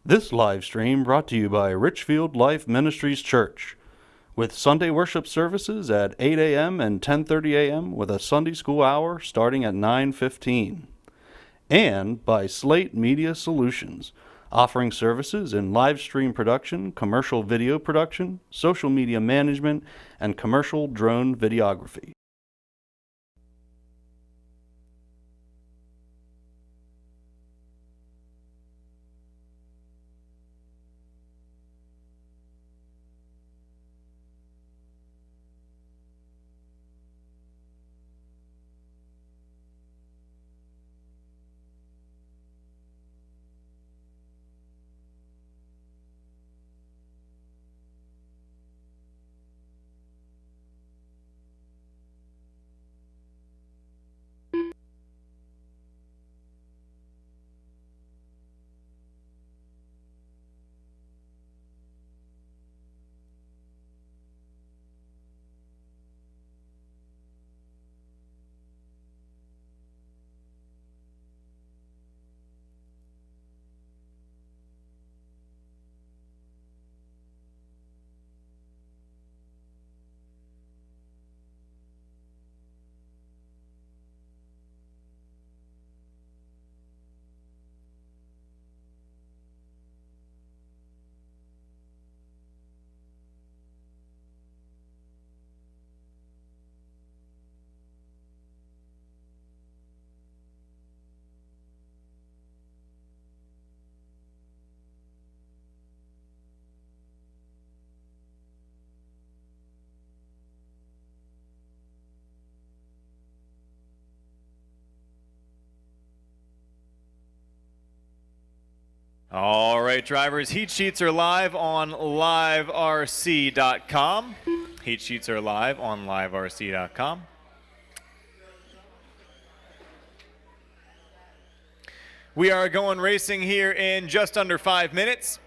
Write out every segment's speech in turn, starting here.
This live stream brought to you by Richfield Life Ministries Church, with Sunday worship services at 8 a.m. and 10:30 a.m. with a Sunday school hour starting at 9:15. And by Slate Media Solutions, offering services in live stream production, commercial video production, social media management, and commercial drone videography. All right, drivers, heat sheets are live on liverc.com. Heat sheets are live on liverc.com. We are going racing here in just under 5 minutes.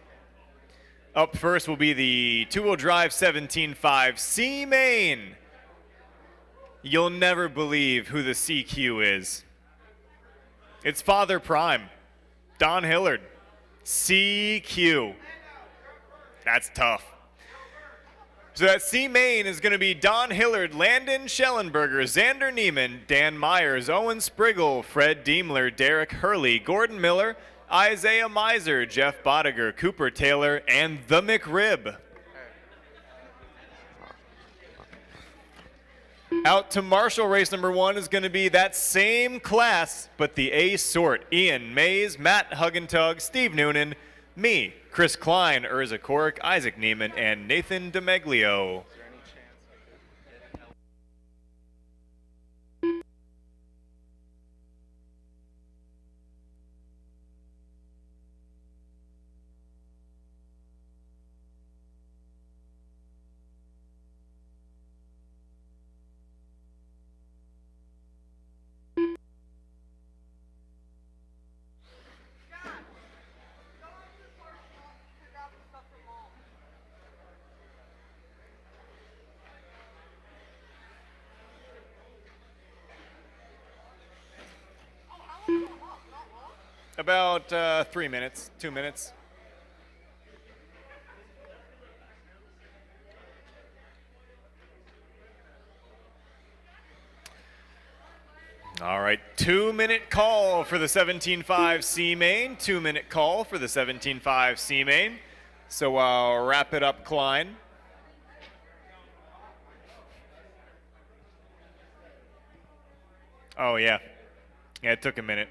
Up first will be the two-wheel drive 17.5 C main. You'll never believe who the CQ is. It's Father Prime, Don Hillard. CQ. That's tough. So that C main is going to be Don Hillard, Landon Schellenberger, Xander Neiman, Dan Myers, Owen Spriggle, Fred Diemler, Derek Hurley, Gordon Miller, Isaiah Miser, Jeff Bodiger, Cooper Taylor, and the McRib. Out to Marshall, race number 1 is going to be that same class, but the A sort. Ian Mays, Matt Huggentug, Steve Noonan, me, Chris Klein, Urza Korik, Isaac Neiman, and Nathan DeMeglio. About 3 minutes, 2 minutes. All right, 2-minute call for the 17.5 C main, 2-minute call for the 17.5 C main. So I'll wrap it up, Klein. Oh, yeah. Yeah, it took a minute.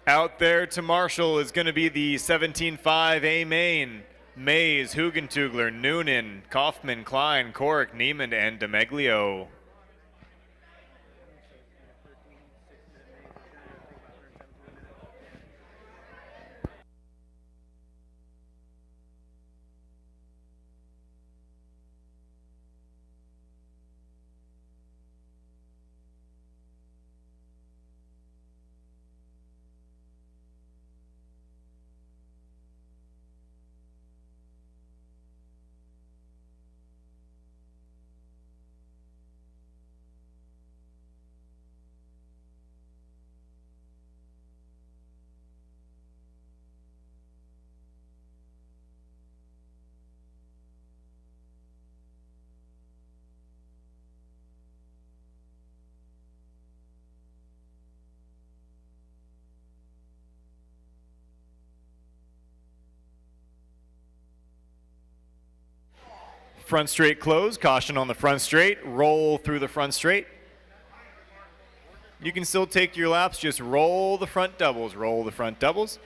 Out there to Marshall is going to be the 17.5 A main. Mays, Hugentugler, Noonan, Kaufman, Klein, Korik, Neiman, and DeMeglio. Front straight close, caution on the front straight, roll through the front straight. You can still take your laps, just roll the front doubles, roll the front doubles.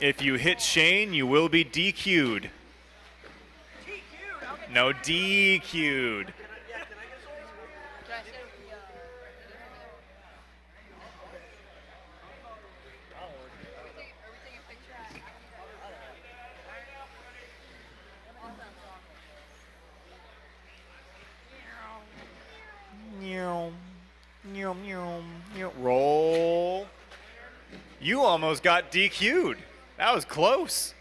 If you hit Shane, you will be DQ'd. No, DQ'd. Roll. You almost got DQ'd. That was close.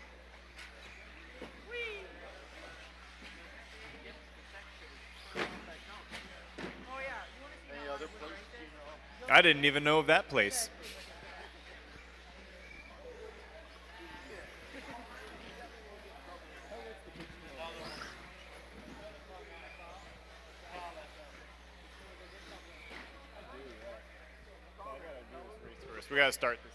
I didn't even know of that place. We gotta start this.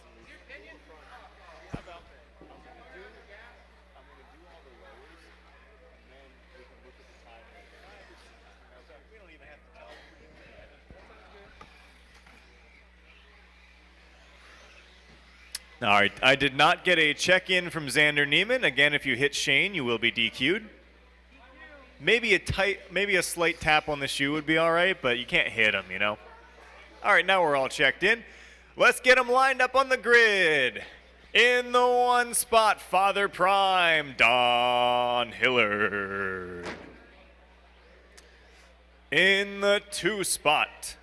All right, I did not get a check-in from Xander Neiman. Again, if you hit Shane, you will be DQ'd. Maybe a slight tap on the shoe would be all right, but you can't hit him, you know. All right, now we're all checked in. Let's get them lined up on the grid. In the one spot, Father Prime, Don Hillard. In the two spot,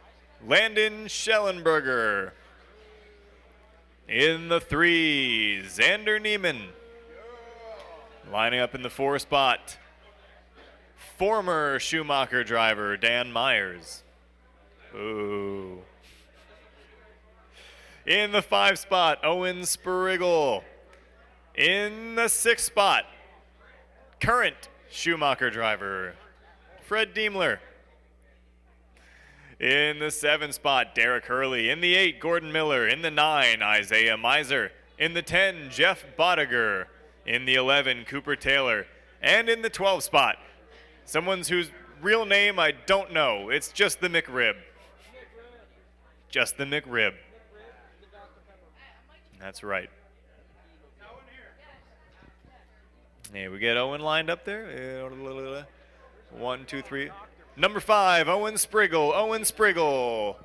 Landon Schellenberger. In the three, Xander Neiman. Lining up in the four spot, former Schumacher driver, Dan Myers. Ooh. In the five spot, Owen Spriggle. In the sixth spot, current Schumacher driver, Fred Daimler. In the seven spot, Derek Hurley. In the eight, Gordon Miller. In the nine, Isaiah Miser. In the 10, Jeff Bodiger. In the 11, Cooper Taylor. And in the 12 spot, someone's whose real name I don't know. It's just the McRib. Just the McRib. That's right. Hey, we get Owen lined up there. 1, 2, 3. Number 5, Owen Spriggle. Owen Spriggle.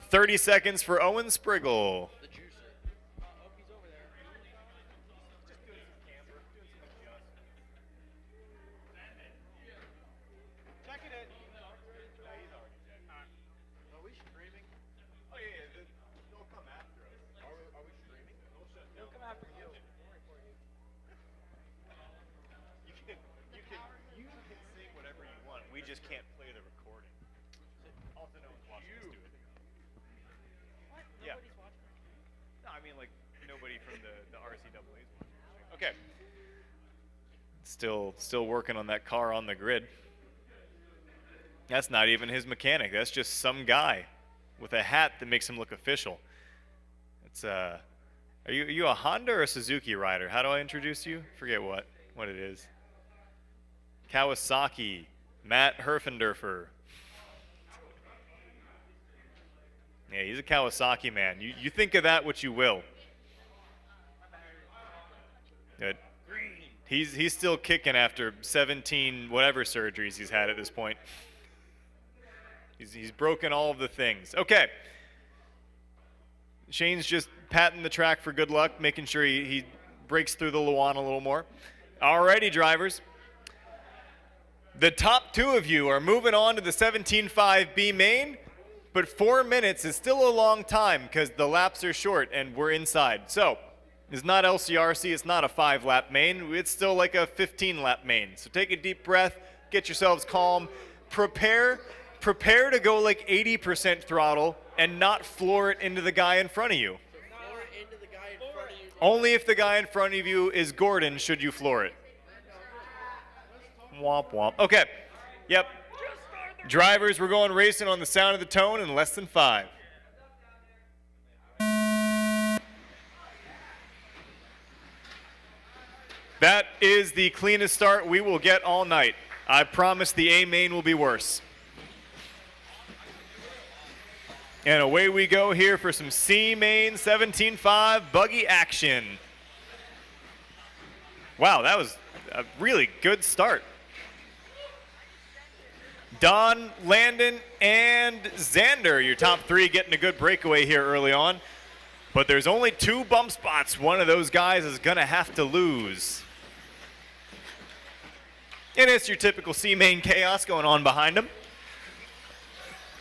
30 seconds for Owen Spriggle. We just can't play the recording. Also, no one's watching us do it. What? Yeah. Nobody's watching. No, I mean like nobody from the RCAA is watching. Okay. Still working on that car on the grid. That's not even his mechanic. That's just some guy with a hat that makes him look official. It's Are you a Honda or a Suzuki rider? How do I introduce you? Forget what it is. Kawasaki. Matt Herfendorfer. Yeah, he's a Kawasaki man. You think of that what you will. Good. He's still kicking after 17 whatever surgeries he's had at this point. He's broken all of the things. Okay. Shane's just patting the track for good luck, making sure he breaks through the Luan a little more. Alrighty, drivers. The top two of you are moving on to the 17.5 B main, but 4 minutes is still a long time because the laps are short and we're inside. So it's not LCRC, it's not a 5-lap main, it's still like a 15-lap main. So take a deep breath, get yourselves calm, prepare to go like 80% throttle and not floor it into the guy in front of you. Only if the guy in front of you is Gordon should you floor it. Womp womp. Okay. Yep. Drivers, we're going racing on the sound of the tone in less than 5. That is the cleanest start we will get all night. I promise the A main will be worse. And away we go here for some C main 17.5 buggy action. Wow, that was a really good start. Don, Landon, and Xander, your top three, getting a good breakaway here early on. But there's only 2 bump spots. One of those guys is going to have to lose. And it's your typical C main chaos going on behind him.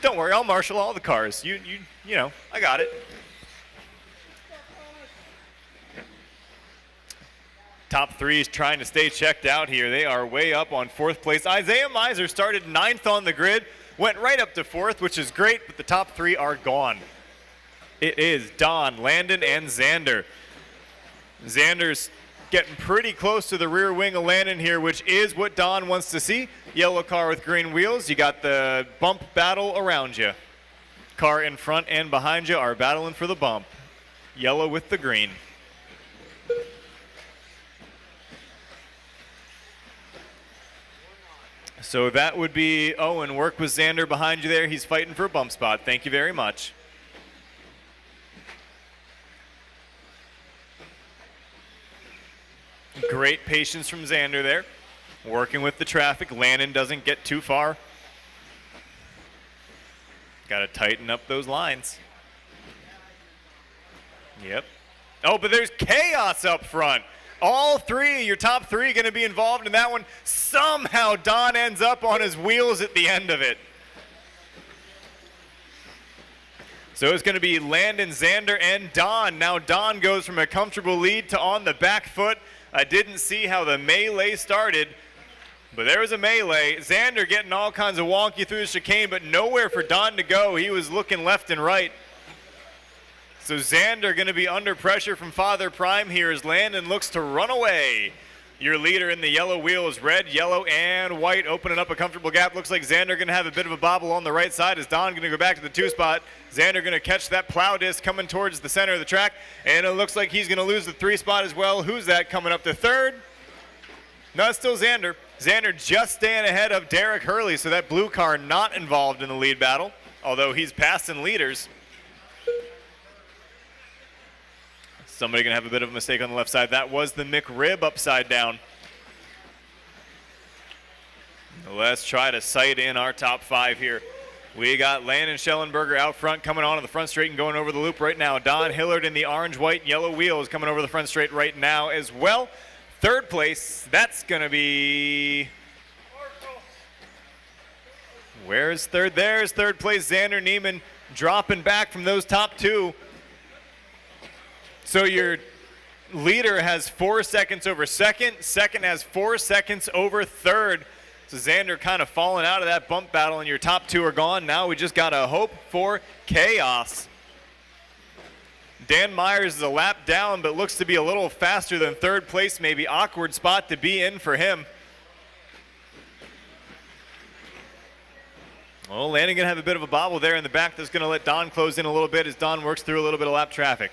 Don't worry, I'll marshal all the cars. You know, I got it. Top three is trying to stay checked out here. They are way up on 4th place. Isaiah Miser started 9th on the grid, went right up to 4th, which is great, but the top 3 are gone. It is Don, Landon, and Xander. Xander's getting pretty close to the rear wing of Landon here, which is what Don wants to see. Yellow car with green wheels. You got the bump battle around you. Car in front and behind you are battling for the bump. Yellow with the green. So that would be Owen. Work with Xander behind you there. He's fighting for a bump spot. Thank you very much. Great patience from Xander there. Working with the traffic. Landon doesn't get too far. Got to tighten up those lines. Yep. Oh, but there's chaos up front. All 3, your top 3, going to be involved in that one. Somehow Don ends up on his wheels at the end of it. So it's going to be Landon, Xander, and Don. Now Don goes from a comfortable lead to on the back foot. I didn't see how the melee started, but there was a melee. Xander getting all kinds of wonky through the chicane, but nowhere for Don to go. He was looking left and right. So Xander going to be under pressure from Father Prime here as Landon looks to run away. Your leader in the yellow wheel is red, yellow, and white, opening up a comfortable gap. Looks like Xander going to have a bit of a bobble on the right side as Don going to go back to the 2 spot. Xander going to catch that plow disc coming towards the center of the track, and it looks like he's going to lose the 3 spot as well. Who's that coming up to 3rd? No, it's still Xander. Xander just staying ahead of Derek Hurley, so that blue car not involved in the lead battle, although he's passing leaders. Somebody going to have a bit of a mistake on the left side. That was the McRib upside down. Let's try to sight in our top 5 here. We got Landon Schellenberger out front, coming onto the front straight and going over the loop right now. Don Hillard in the orange, white, yellow wheels coming over the front straight right now as well. 3rd place, that's going to be... Where's 3rd? There's 3rd place, Xander Neiman dropping back from those top 2. So your leader has 4 seconds over second. Second has 4 seconds over third. So Xander kind of falling out of that bump battle, and your top 2 are gone. Now we just got to hope for chaos. Dan Myers is a lap down, but looks to be a little faster than 3rd place. Maybe awkward spot to be in for him. Well, Landon going to have a bit of a bobble there in the back. That's going to let Don close in a little bit as Don works through a little bit of lap traffic.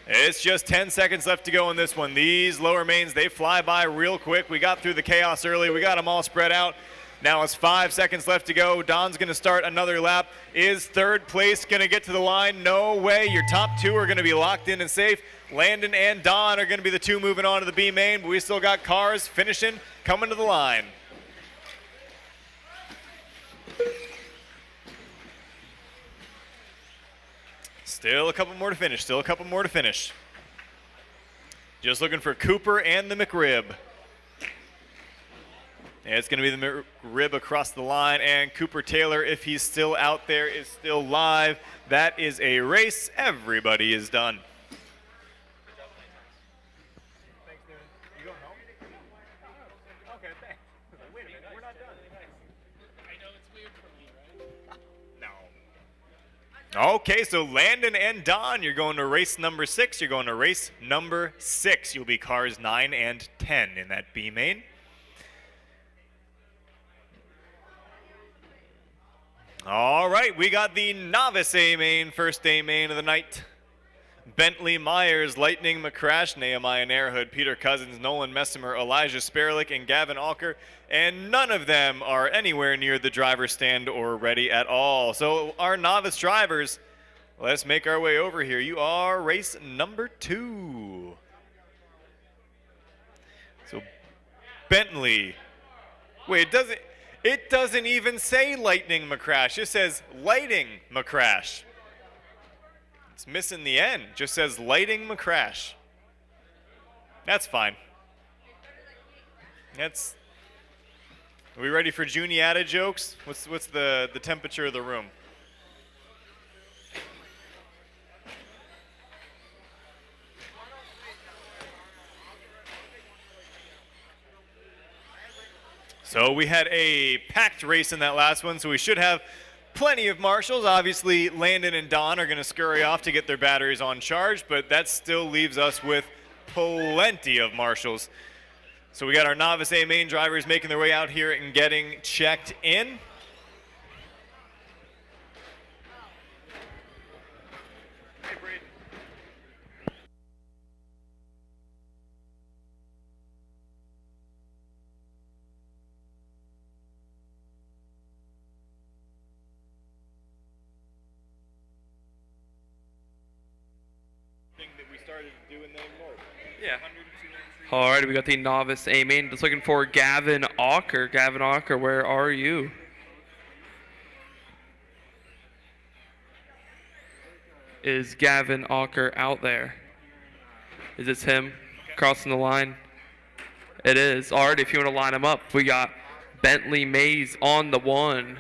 It's just 10 seconds left to go in this one. These lower mains, they fly by real quick. We got through the chaos early. We got them all spread out. Now it's 5 seconds left to go. Don's going to start another lap. Is 3rd place going to get to the line? No way. Your top 2 are going to be locked in and safe. Landon and Don are going to be the 2 moving on to the B main, but we still got cars finishing, coming to the line. Still a couple more to finish. Still a couple more to finish. Just looking for Cooper and the McRib. And it's going to be the McRib across the line, and Cooper Taylor, if he's still out there, is still live. That is a race. Everybody is done. Thanks, dude. You going home? Okay, thanks. Wait a minute, we're not done. I know it's weird for me, right? No. Okay, so Landon and Don, you're going to race number 6. You're going to race number 6. You'll be cars 9 and 10 in that B main. All right, we got the novice A main, first A main of the night. Bentley Myers, Lightning McCrash, Nehemiah Nairhood, Peter Cousins, Nolan Messimer, Elijah Sperlich, and Gavin Alker, and none of them are anywhere near the driver's stand or ready at all. So our novice drivers, let's make our way over here. You are race number 2. So Bentley, wait, it doesn't even say Lightning McCrash. It says Lighting McCrash. It's missing the N. Just says Lighting McCrash. That's fine. Are we ready for Juniata jokes? What's the temperature of the room? So we had a packed race in that last one, so we should have plenty of marshals. Obviously, Landon and Don are going to scurry off to get their batteries on charge, but that still leaves us with plenty of marshals. So we got our novice A main drivers making their way out here and getting checked in. Yeah. All right, we got the novice A main. Just looking for Gavin Alker. Gavin Alker, where are you? Is Gavin Alker out there? Is this him crossing the line? It is. All right, if you want to line them up, we got Bentley Mays on the 1,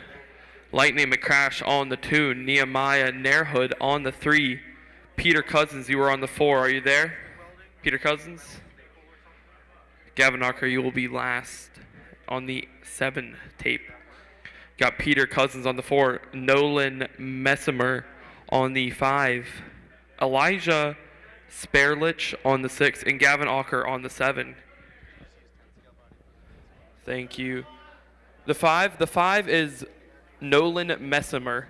Lightning McCrash on the 2, Nehemiah Nairhood on the 3, Peter Cousins, you were on the 4. Are you there? Peter Cousins? Gavin Alker, you will be last on the 7 tape. Got Peter Cousins on the 4, Nolan Messimer on the 5, Elijah Sperlich on the 6, and Gavin Alker on the 7. Thank you. The 5 is Nolan Messimer.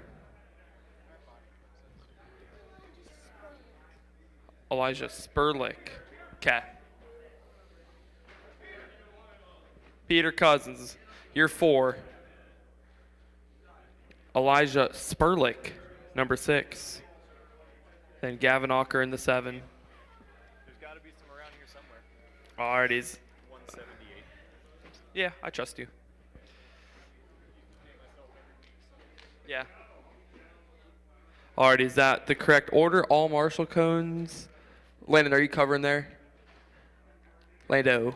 Elijah Sperlich. Okay. Peter Cousins, you're 4. Elijah Sperlich, number 6. Then Gavin Alker in the 7. There's got to be some around here somewhere. All right, he's 178. Yeah, I trust you. Yeah. All right, is that the correct order? All marshal cones. Landon, are you covering there? Lando.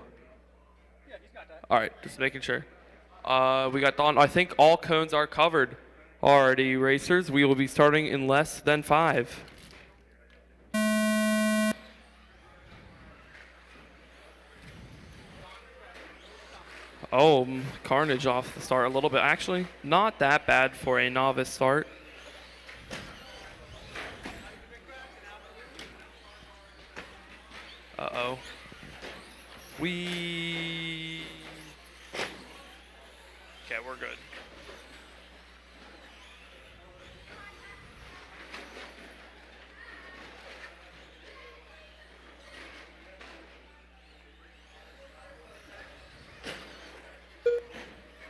Yeah, he's got that. All right, just making sure. We got Don. I think all cones are covered. Alrighty, racers, we will be starting in less than 5. Oh, carnage off the start a little bit. Actually, not that bad for a novice start. Uh-oh. Okay, we're good.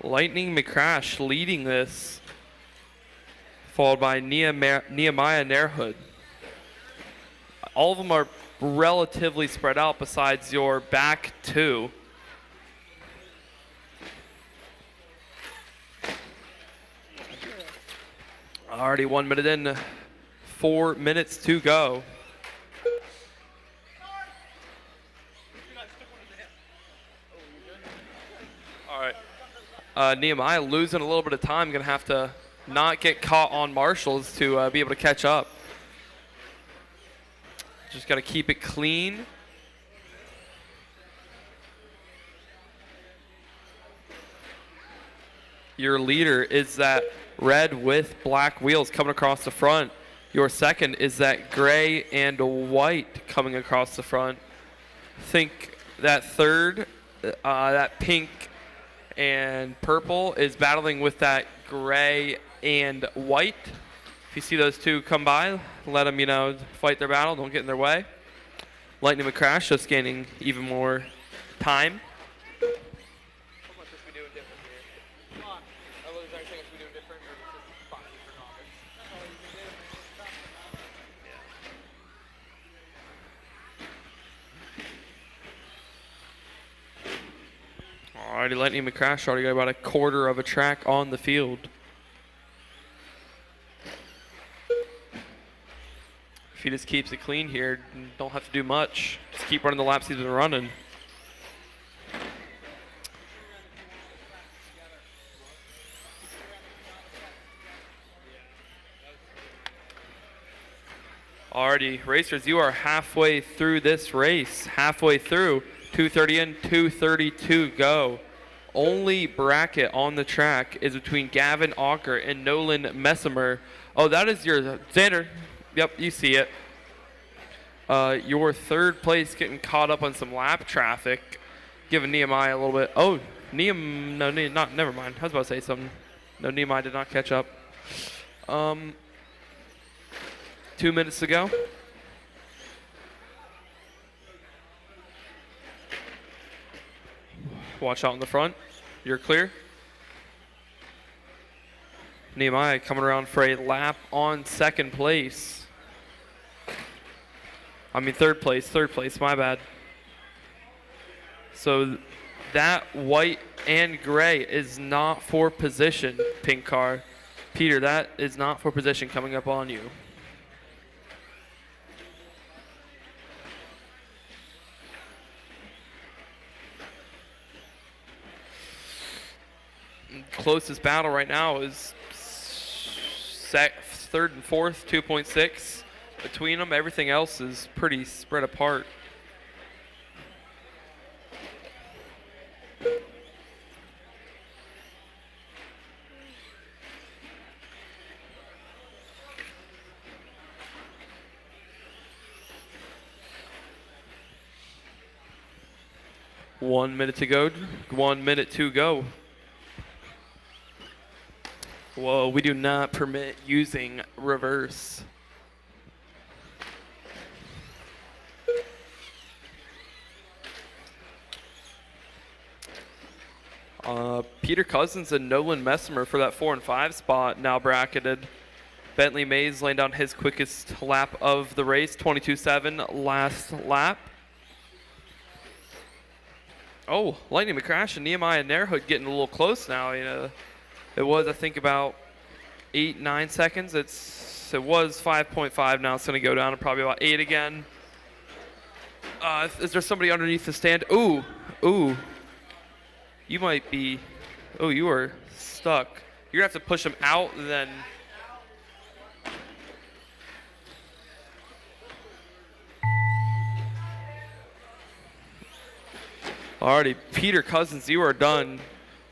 Lightning McCrash leading this, followed by Nehemiah Nairhood. All of them are relatively spread out besides your back 2. Already 1 minute in, 4 minutes to go. All right. Nehemiah losing a little bit of time. Going to have to not get caught on marshals to be able to catch up. Just got to keep it clean. Your leader is that red with black wheels coming across the front. Your second is that gray and white coming across the front. Think that third, that pink and purple, is battling with that gray and white. you see those two come by, let them, fight their battle. Don't get in their way. Lightning McCrash just gaining even more time. Alrighty, Lightning McCrash already got about a quarter of a track on the field. If he just keeps it clean here, don't have to do much. Just keep running the laps he's been running. Alrighty, racers, you are halfway through this race. Halfway through. 2:30 in, 2:32 go. Only bracket on the track is between Gavin Auker and Nolan Messimer. Oh, that is your Xander. Yep, you see it. Your third place getting caught up on some lap traffic, giving Nehemiah a little bit. Oh, never mind. I was about to say something. No, Nehemiah did not catch up. 2 minutes to go. Watch out in the front. You're clear. Nehemiah coming around for a lap on second place. I mean third place, my bad. So that white and gray is not for position, pink car. Peter, that is not for position coming up on you. Closest battle right now is third and fourth, 2.6 between them. Everything else is pretty spread apart. One minute to go. 1 minute to go. Whoa, we do not permit using reverse. Peter Cousins and Nolan Messimer for that 4 and 5 spot now bracketed. Bentley Mays laying down his quickest lap of the race, 22.7 last lap. Oh, Lightning McCrash and Nehemiah Nairhood getting a little close now. It was, I think, about 8-9 seconds. It was 5.5. Now it's going to go down to probably about 8 again. Is there somebody underneath the stand? Ooh. You might be. Oh, you are stuck. You're going to have to push him out and then. Alrighty, Peter Cousins, you are done.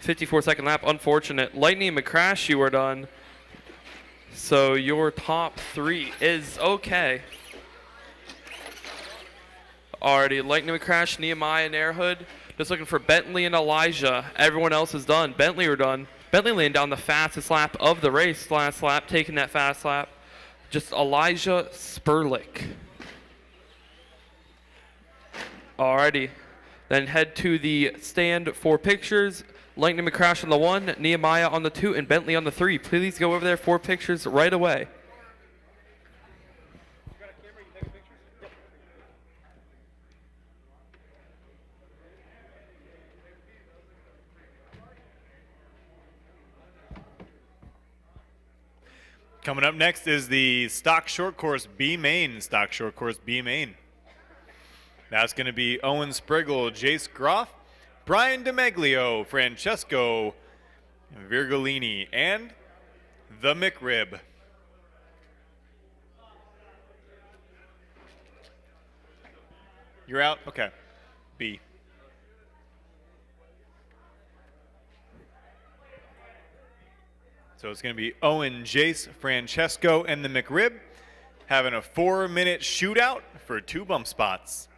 54-second lap, unfortunate. Lightning McCrash, you are done. So your top 3 is okay. Alrighty, Lightning McCrash, Nehemiah and Airhood. Just looking for Bentley and Elijah. Everyone else is done. Bentley are done. Bentley laying down the fastest lap of the race. Last lap, taking that fast lap. Just Elijah Sperlich. Alrighty. Then head to the stand for pictures. Lightning McCrash on the 1, Nehemiah on the 2, and Bentley on the 3. Please go over there for pictures right away. Coming up next is the Stock Short Course B Main. Stock Short Course B Main. That's going to be Owen Spriggle, Jace Groff, Brian DeMeglio, Francesco Virgolini, and the McRib. You're out? Okay. B. So it's going to be Owen, Jace, Francesco, and the McRib having a 4-minute shootout for 2 bump spots.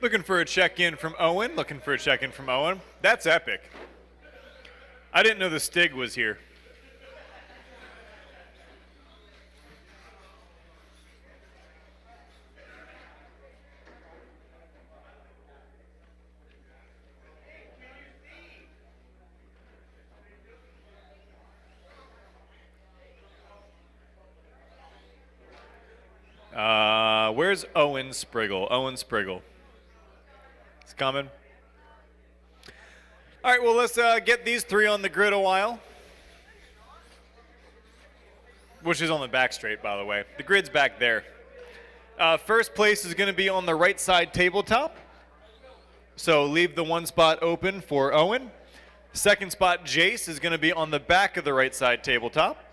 Looking for a check-in from Owen. That's epic. I didn't know the Stig was here. Where's Owen Spriggle? He's coming. All right, well, let's get these three on the grid a while. Which is on the back straight, by the way. The grid's back there. First place is going to be on the right side tabletop. So leave the one spot open for Owen. Second spot, Jace, is going to be on the back of the right side tabletop.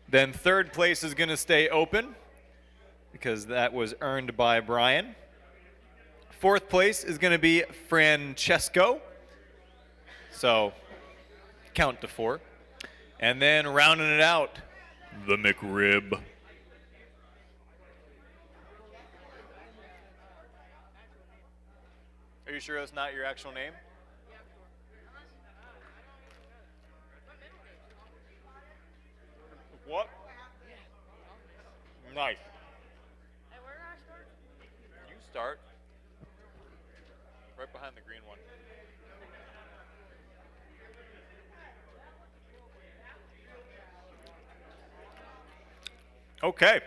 Then third place is going to stay open because that was earned by Brian. Fourth place is going to be Francesco. So count to 4. And then rounding it out, the McRib. Are you sure that's not your actual name? What? Nice. Hey, where do I start? You start. Right behind the green one. Okay.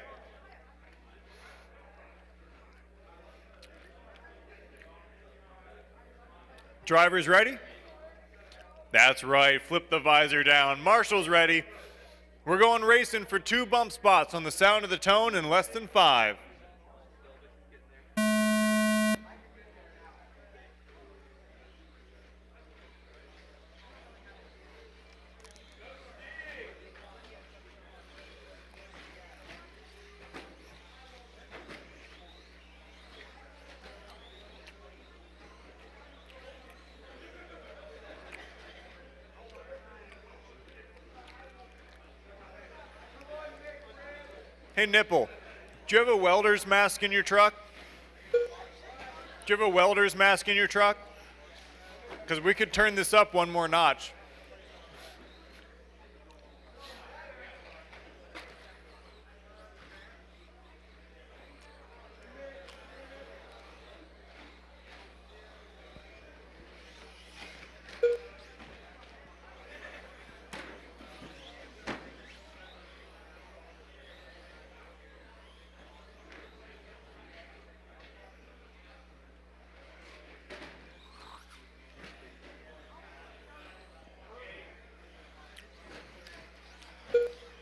Drivers ready? That's right. Flip the visor down. Marshall's ready. We're going racing for 2 bump spots on the sound of the tone in less than 5. Hey, Nipple, do you have a welder's mask in your truck? Because we could turn this up one more notch.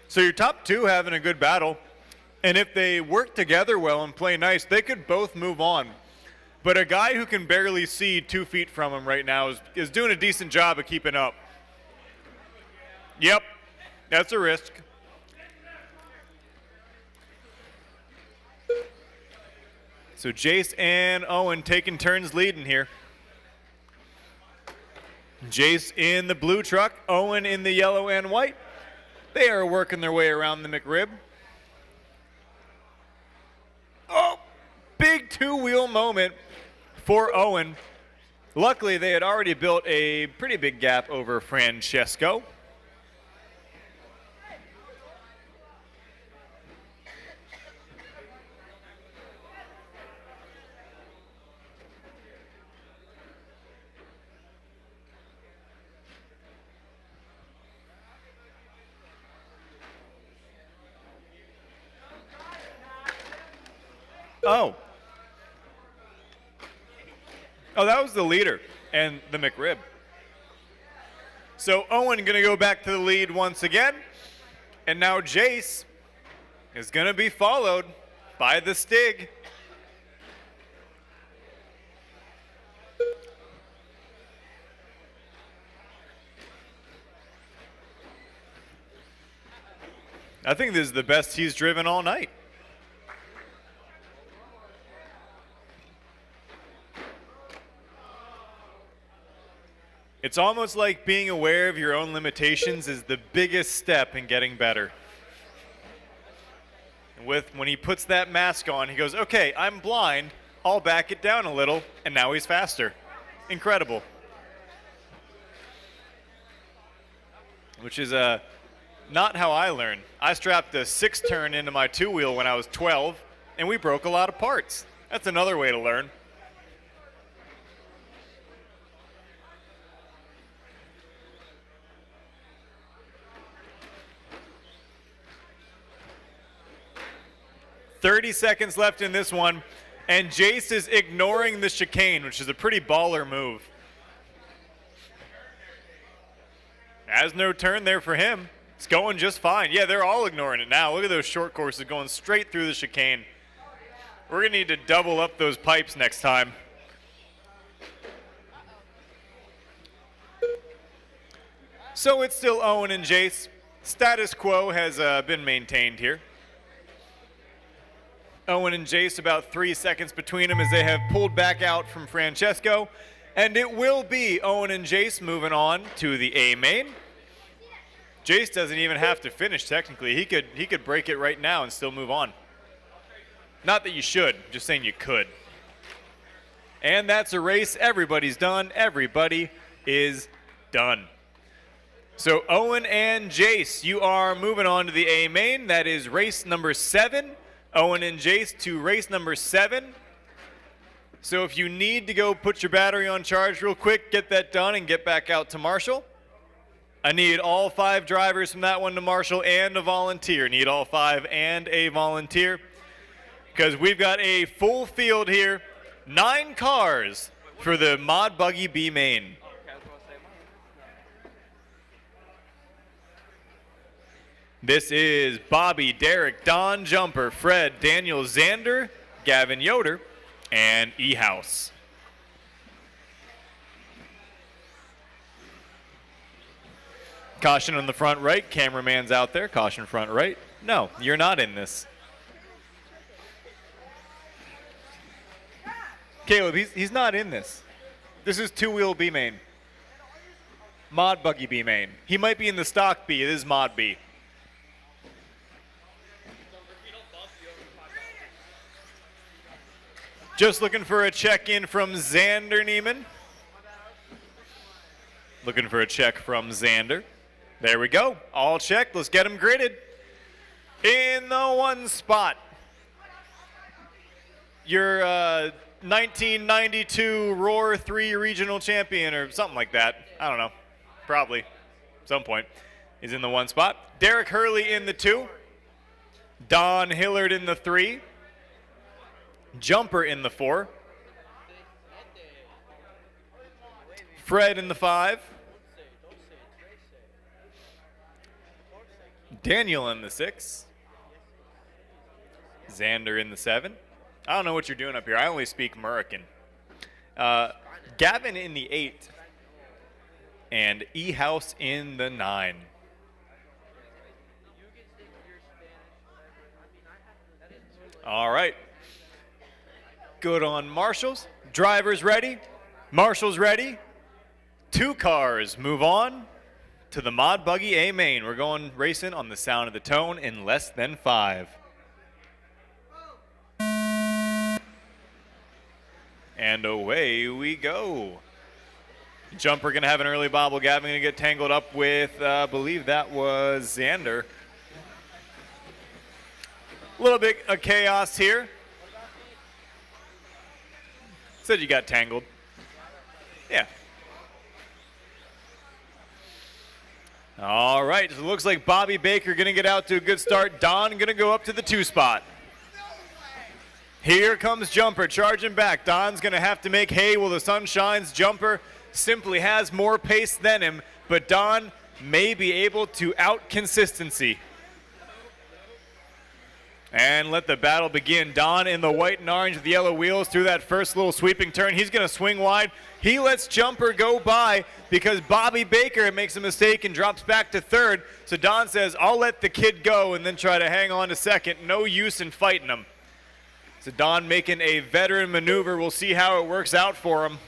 So your top 2 having a good battle, and if they work together well and play nice, they could both move on. But a guy who can barely see 2 feet from him right now is doing a decent job of keeping up. Yep, that's a risk. So Jace and Owen taking turns leading here. Jace in the blue truck, Owen in the yellow and white. They are working their way around the McRib. Oh, big 2-wheel moment for Owen. Luckily, they had already built a pretty big gap over Francesco. Oh, that was the leader and the McRib. So Owen going to go back to the lead once again. And now Jace is going to be followed by the Stig. I think this is the best he's driven all night. It's almost like being aware of your own limitations is the biggest step in getting better. When he puts that mask on, he goes, okay, I'm blind, I'll back it down a little, and now he's faster. Incredible. Which is not how I learned. I strapped a 6-turn into my 2-wheel when I was 12, and we broke a lot of parts. That's another way to learn. "30 seconds left in this one, and Jace is ignoring the chicane, which is a pretty baller move. Has no turn there for him. It's going just fine. Yeah, they're all ignoring it now. Look at those short courses going straight through the chicane. We're going to need to double up those pipes next time. So it's still Owen and Jace. Status quo has been maintained here. Owen and Jace about 3 seconds between them as they have pulled back out from Francesco. And it will be Owen and Jace moving on to the A main. Jace doesn't even have to finish technically. He could break it right now and still move on. Not that you should, just saying you could. And that's a race. Everybody's done. Everybody is done. So Owen and Jace, you are moving on to the A main. That is race number 7. Owen and Jace to race number 7. So if you need to go put your battery on charge real quick, get that done and get back out to Marshall. I need all 5 drivers from that one to Marshall and a volunteer. Need all 5 and a volunteer because we've got a full field here. 9 cars for the Mod Buggy B main. This is Bobby, Derek, Don Jumper, Fred, Daniel Zander, Gavin Yoder, and E-House. Caution on the front right. Cameraman's out there. Caution front right. No, you're not in this. Caleb, he's not in this. This is 2-wheel B main. Mod Buggy B main. He might be in the stock B. It is Mod B. Just looking for a check-in from Xander Neiman. Looking for a check from Xander. There we go. All checked. Let's get them gridded. In the 1 spot, your 1992 Roar 3 regional champion or something like that. I don't know. Probably. At some point. Is in the 1 spot. Derek Hurley in the 2. Don Hillard in the 3. Jumper in the 4. Fred in the 5. Daniel in the 6. Xander in the 7. I don't know what you're doing up here. I only speak American. Gavin in the 8. And E-House in the 9. All right. Good on Marshall's. Drivers ready. Marshall's ready. 2 cars move on to the Mod Buggy A main. We're going racing on the sound of the tone in less than 5. And away we go. Jumper going to have an early bobble. Gavin going to get tangled up with, I believe that was Xander. A little bit of chaos here. Said you got tangled. Yeah. All right, so it looks like Bobby Baker going to get out to a good start. Don going to go up to the 2 spot. Here comes Jumper charging back. Don's going to have to make hay while the sun shines. Jumper simply has more pace than him, but Don may be able to out consistency. And let the battle begin. Don in the white and orange with the yellow wheels through that first little sweeping turn. He's going to swing wide. He lets Jumper go by because Bobby Baker makes a mistake and drops back to 3rd. So Don says, I'll let the kid go and then try to hang on to 2nd. No use in fighting him. So Don making a veteran maneuver. We'll see how it works out for him.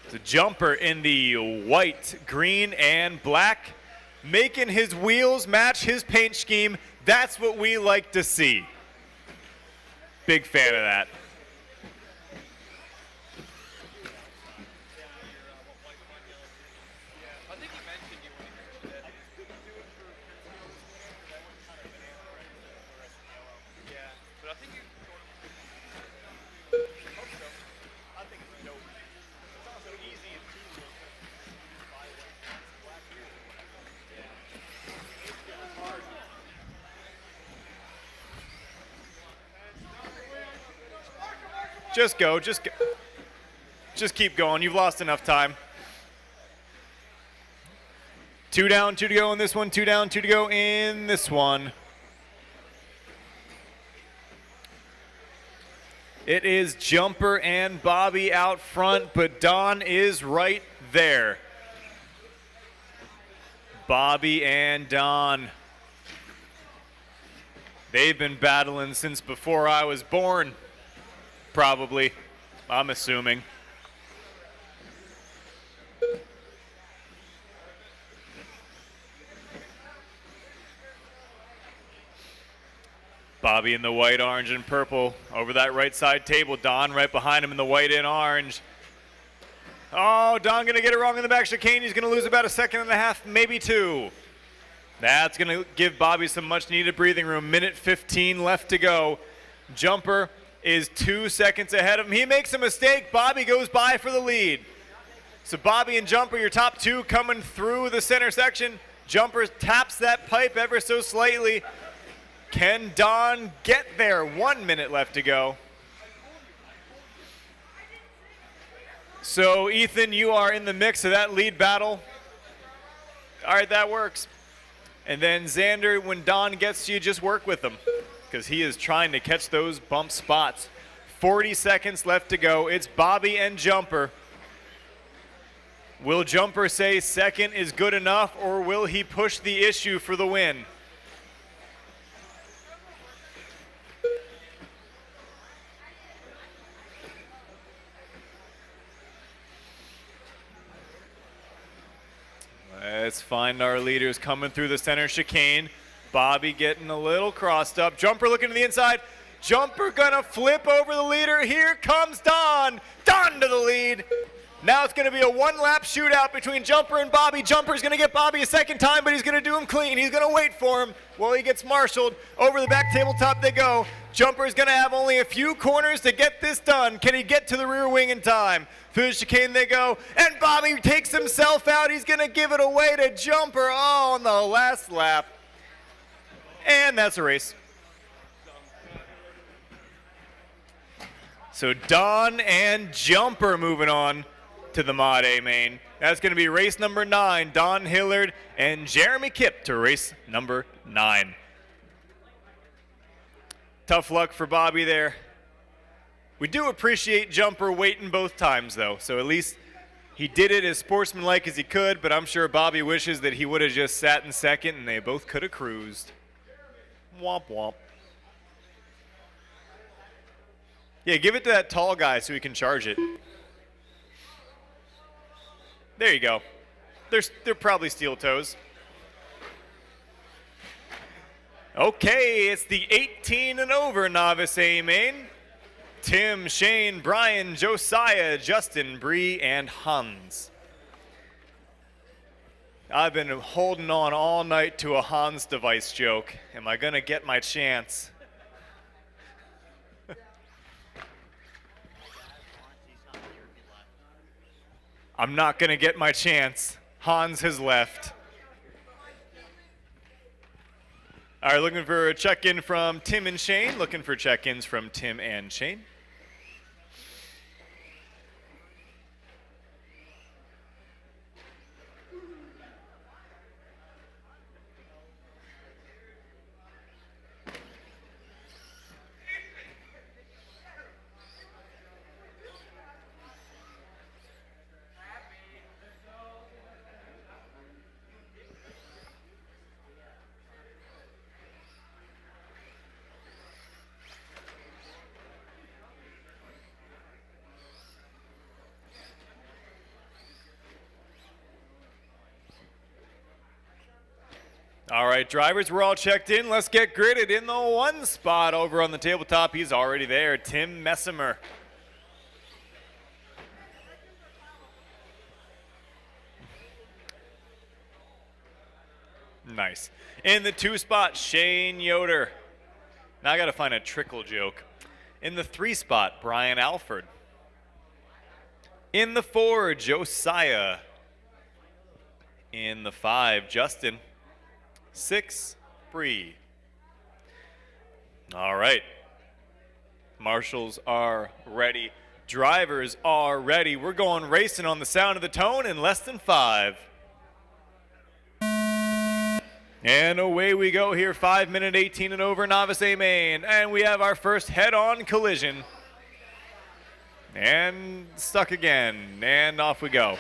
So Jumper in the white, green, and black. making his wheels match his paint scheme. That's what we like to see. Big fan of that. Just go, just go. Just keep going. You've lost enough time. 2 down, 2 to go in this one. 2 down, 2 to go in this one. It is Jumper and Bobby out front, but Don is right there. Bobby and Don. They've been battling since before I was born. Probably, I'm assuming. Bobby in the white, orange, and purple over that right side table. Don right behind him in the white and orange. Oh, Don gonna get it wrong in the back chicane. He's gonna lose about 1.5 seconds, maybe 2. That's gonna give Bobby some much needed breathing room. 1:15 left to go. Jumper is 2 seconds ahead of him. He makes a mistake. Bobby goes by for the lead. So Bobby and Jumper, your top 2 coming through the center section. Jumper taps that pipe ever so slightly. Can Don get there? 1 minute left to go. So Ethan, you are in the mix of that lead battle. All right, that works. And then Xander, when Don gets to you, just work with him, because he is trying to catch those bump spots. 40 seconds left to go. It's Bobby and Jumper. Will Jumper say second is good enough, or will he push the issue for the win? Let's find our leaders coming through the center chicane. Bobby getting a little crossed up. Jumper looking to the inside. Jumper gonna flip over the leader. Here comes Don. Don to the lead. Now it's gonna be a 1-lap shootout between Jumper and Bobby. Jumper's gonna get Bobby a second time, but he's gonna do him clean. He's gonna wait for him while he gets marshaled. Over the back tabletop they go. Jumper's gonna have only a few corners to get this done. Can he get to the rear wing in time? Through the chicane they go, and Bobby takes himself out. He's gonna give it away to Jumper, on the last lap. And that's a race. So Don and Jumper moving on to the Mod A main. That's going to be race number 9. Don Hillard and Jeremy Kipp to race number 9. Tough luck for Bobby there. We do appreciate Jumper waiting both times, though. So at least he did it as sportsmanlike as he could, but I'm sure Bobby wishes that he would have just sat in second and they both could have cruised. Womp womp. Yeah, give it to that tall guy so he can charge it. There you go. They're probably steel toes. Okay, it's the 18 and over novice A main. Tim, Shane, Brian, Josiah, Justin, Bree, and Hans. I've been holding on all night to a Hans device joke. Am I gonna get my chance? I'm not gonna get my chance. Hans has left. All right, looking for a check-in from Tim and Shane. Looking for check-ins from Tim and Shane. All right, drivers, we're all checked in. Let's get gridded in the one spot over on the tabletop. He's already there, Tim Messimer. Nice. In the 2 spot, Shane Yoder. Now I got to find a trickle joke. In the 3 spot, Brian Alford. In the 4, Josiah. In the 5, Justin. 6, Bree. All right. Marshals are ready. Drivers are ready. We're going racing on the sound of the tone in less than 5. And away we go here, 5-minute 18 and over, Novice A main. And we have our first head-on collision. And stuck again, and off we go.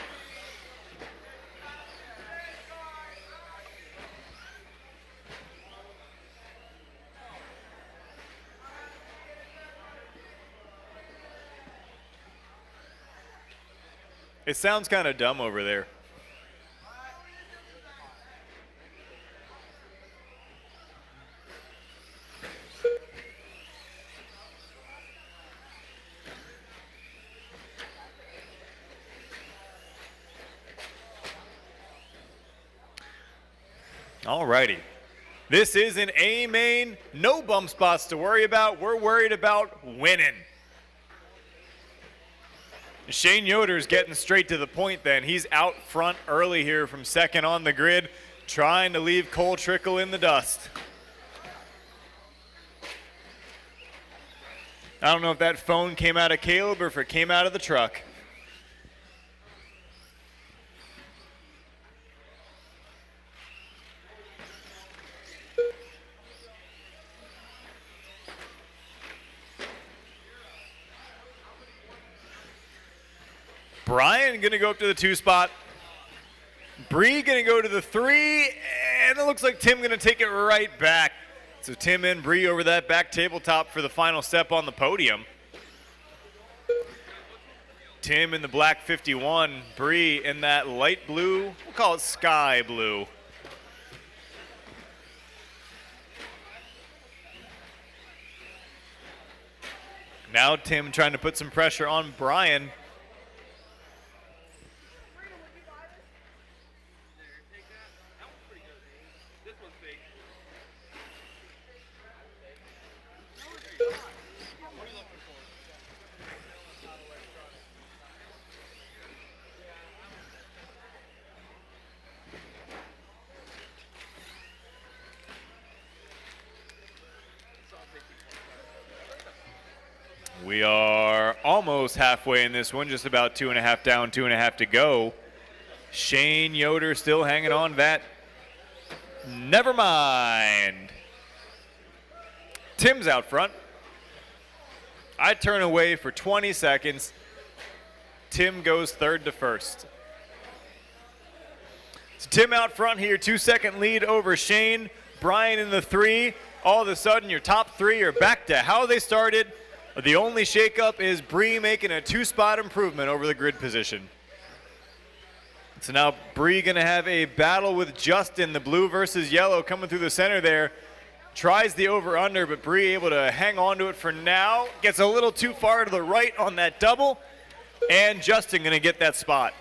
It sounds kind of dumb over there. Alrighty. This is an A main, no bump spots to worry about. We're worried about winning. Shane Yoder's getting straight to the point then. He's out front early here from second on the grid, trying to leave Cole Trickle in the dust. I don't know if that phone came out of Caleb or if it came out of the truck. Brian gonna go up to the 2 spot. Bree gonna go to the 3, and it looks like Tim gonna take it right back. So Tim and Bree over that back tabletop for the final step on the podium. Tim in the black 51, Bree in that light blue, we'll call it sky blue. Now Tim trying to put some pressure on Brian. We are almost halfway in this one, just about 2.5 down, 2.5 to go. Shane Yoder still hanging on that. Never mind. Tim's out front. I turn away for 20 seconds. Tim goes third to first. So Tim out front here, 2-second lead over Shane. Brian in the 3. All of a sudden, your top 3 are back to how they started. The only shakeup is Bree making a 2-spot improvement over the grid position. So now Bree gonna have a battle with Justin, the blue versus yellow coming through the center there. Tries the over-under, but Bree able to hang on to it for now. Gets a little too far to the right on that double, and Justin gonna get that spot.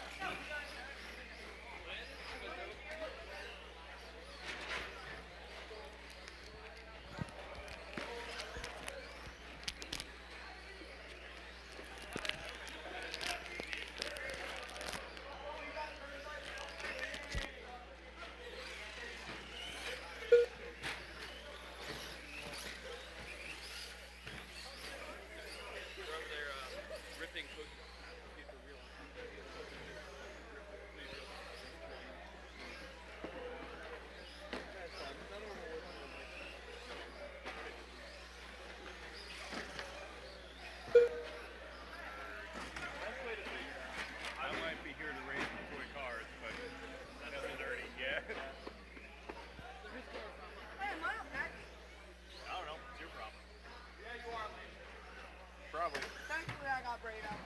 Thankfully, I got braid up.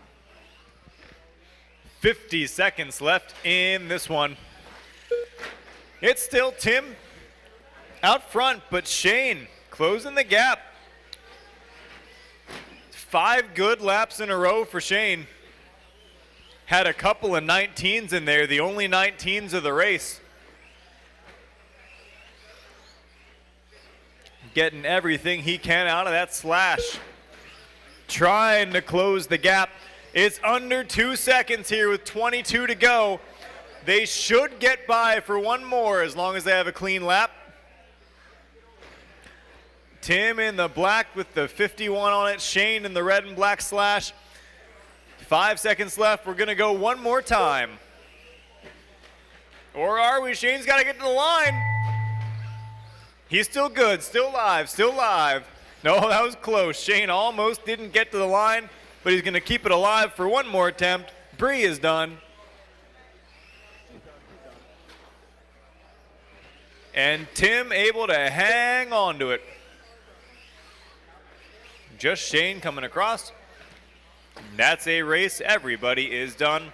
50 seconds left in this one. It's still Tim out front, but Shane closing the gap. 5 good laps in a row for Shane. Had a couple of 19s in there, the only 19s of the race. Getting everything he can out of that slash. Trying to close the gap. It's under 2 seconds here with 22 to go. They should get by for one more as long as they have a clean lap. Tim in the black with the 51 on it. Shane in the red and black slash. 5 seconds left. We're going to go one more time. Or are we? Shane's got to get to the line. He's still good. Still live. Still live. No, that was close. Shane almost didn't get to the line, but he's going to keep it alive for one more attempt. Bree is done. And Tim able to hang on to it. Just Shane coming across. That's a race. Everybody is done.